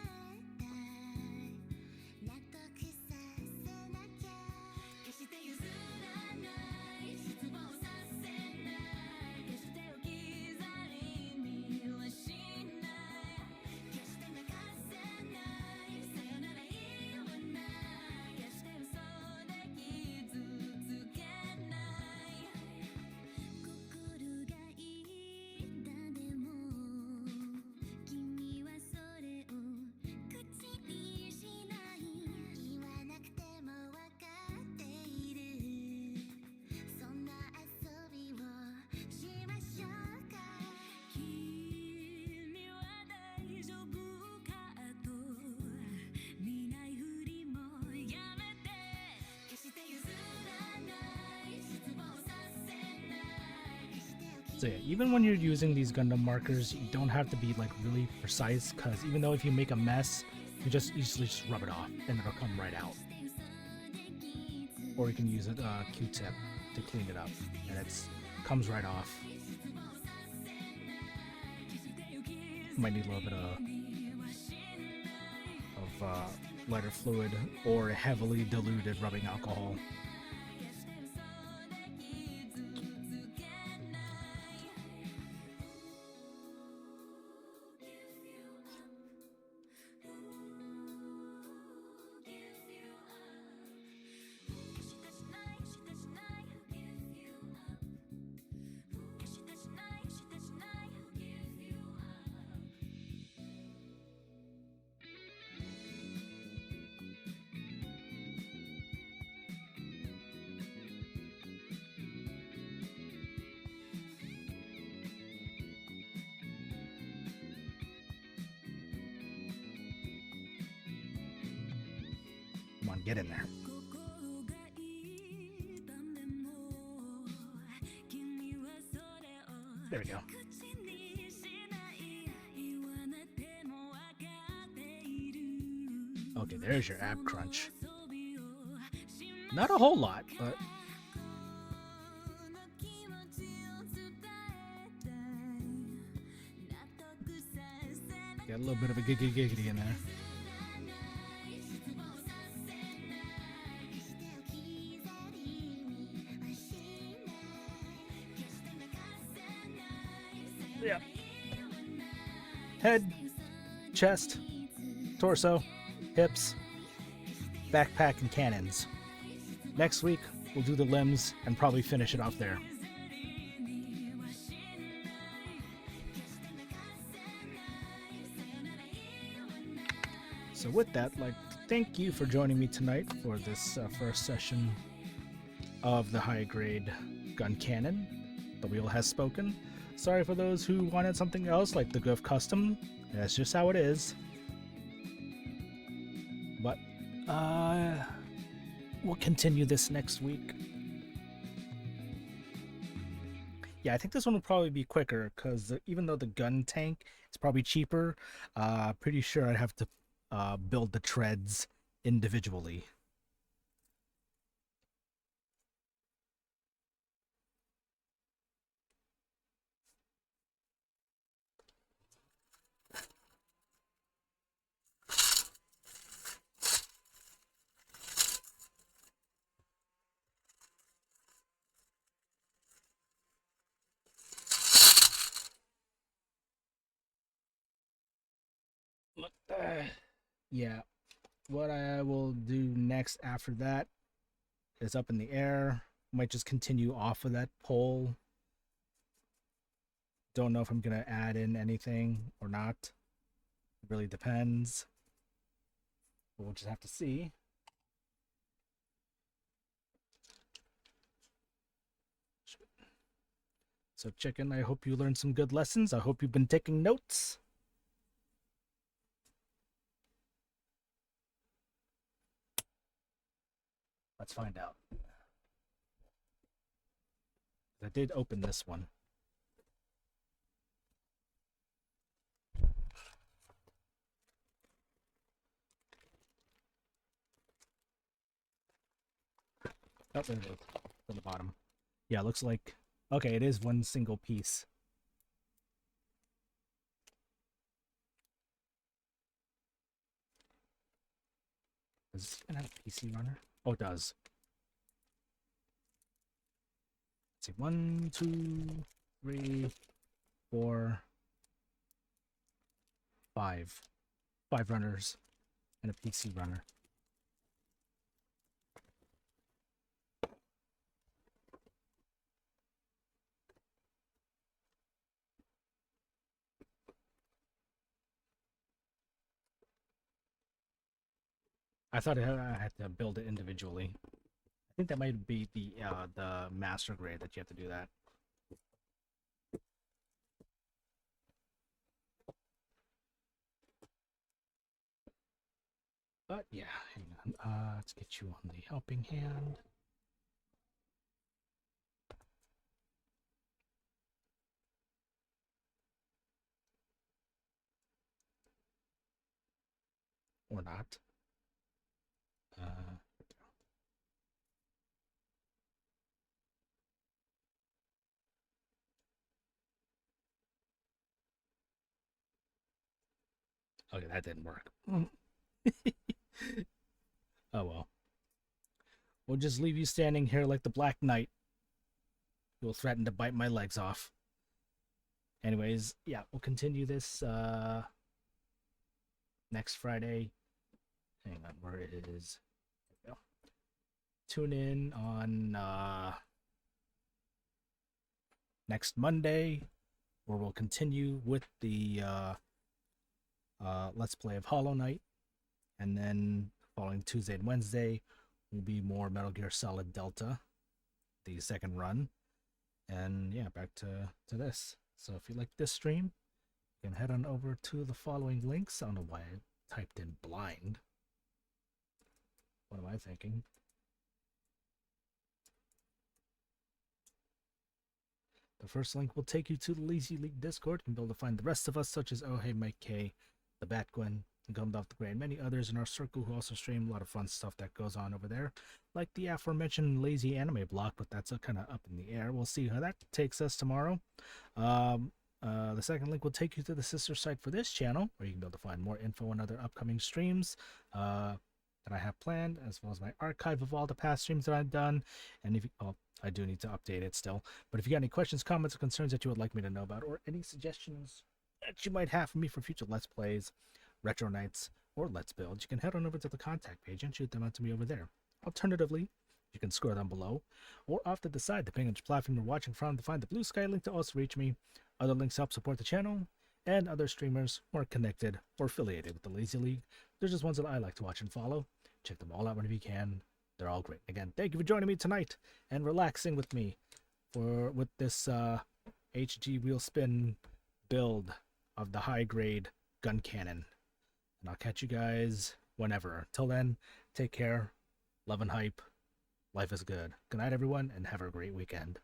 So yeah, even when you're using these Gundam markers, you don't have to be like really precise, because even though if you make a mess, you just easily just rub it off and it'll come right out. Or you can use a Q-tip to clean it up, and it comes right off. Might need a little bit of lighter fluid or heavily diluted rubbing alcohol. Come on, get in there. There we go. Okay, there's your ab crunch. Not a whole lot, but got a little bit of a giggity in there. Yeah. Head, chest, torso, hips, backpack, and cannons. Next week, we'll do the limbs and probably finish it off there. So with that, thank you for joining me tonight for this first session of the high grade Guncannon. The wheel has spoken. Sorry for those who wanted something else like the Goof Custom. That's just how it is. But we'll continue this next week. Yeah, I think this one will probably be quicker because even though the gun tank is probably cheaper, pretty sure I'd have to build the treads individually. Yeah, what I will do next after that is up in the air. Might just continue off of that pole. Don't know if I'm gonna add in anything or not. It really depends. We'll just have to see. So chicken, I hope you learned some good lessons. I hope you've been taking notes. Let's find out. I did open this one. Oh, there it is. On the bottom. Yeah, it looks like... Okay, it is one single piece. Does it have a PC runner? Oh, it does. Let's see. 1, 2, 3, 4, 5. 5 runners and a PC runner. I thought I had to build it individually. I think that might be the master grade that you have to do that. But yeah, hang on. Let's get you on the helping hand. or not. Okay, that didn't work. Oh well. We'll just leave you standing here like the Black Knight who will threaten to bite my legs off. Anyways, yeah, we'll continue this next Friday. Hang on, where it is. There we go. Tune in on next Monday, where we'll continue with the Let's Play of Hollow Knight. And then following Tuesday and Wednesday will be more Metal Gear Solid Delta, the second run. And yeah, back to this. So if you like this stream, you can head on over to the following links. I don't know why I typed in blind. What am I thinking? The first link will take you to the Lazy League Discord. You can be able to find the rest of us, such as Oh Hey Mike K, the Bat Gwen, and Gummed Off the Gray, and many others in our circle who also stream a lot of fun stuff that goes on over there, like the aforementioned Lazy Anime Block, but that's kind of up in the air. We'll see how that takes us tomorrow. The second link will take you to the sister site for this channel, where you can be able to find more info on other upcoming streams that I have planned, as well as my archive of all the past streams that I've done. And if you, I do need to update it still. But if you got any questions, comments, or concerns that you would like me to know about, or any suggestions that you might have for me for future Let's Plays, Retro Nights, or Let's Build, you can head on over to the contact page and shoot them out to me over there. Alternatively, you can scroll down below, or off to the side, depending on which platform you're watching from, to find the blue sky link to also reach me. Other links help support the channel, and other streamers who are connected or affiliated with the Lazy League. They're just ones that I like to watch and follow. Check them all out whenever you can. They're all great. Again, thank you for joining me tonight and relaxing with me with this HG wheel spin build of the high grade Guncannon. And I'll catch you guys whenever. Till then, take care, love and hype. Life is good. Good night, everyone, and have a great weekend.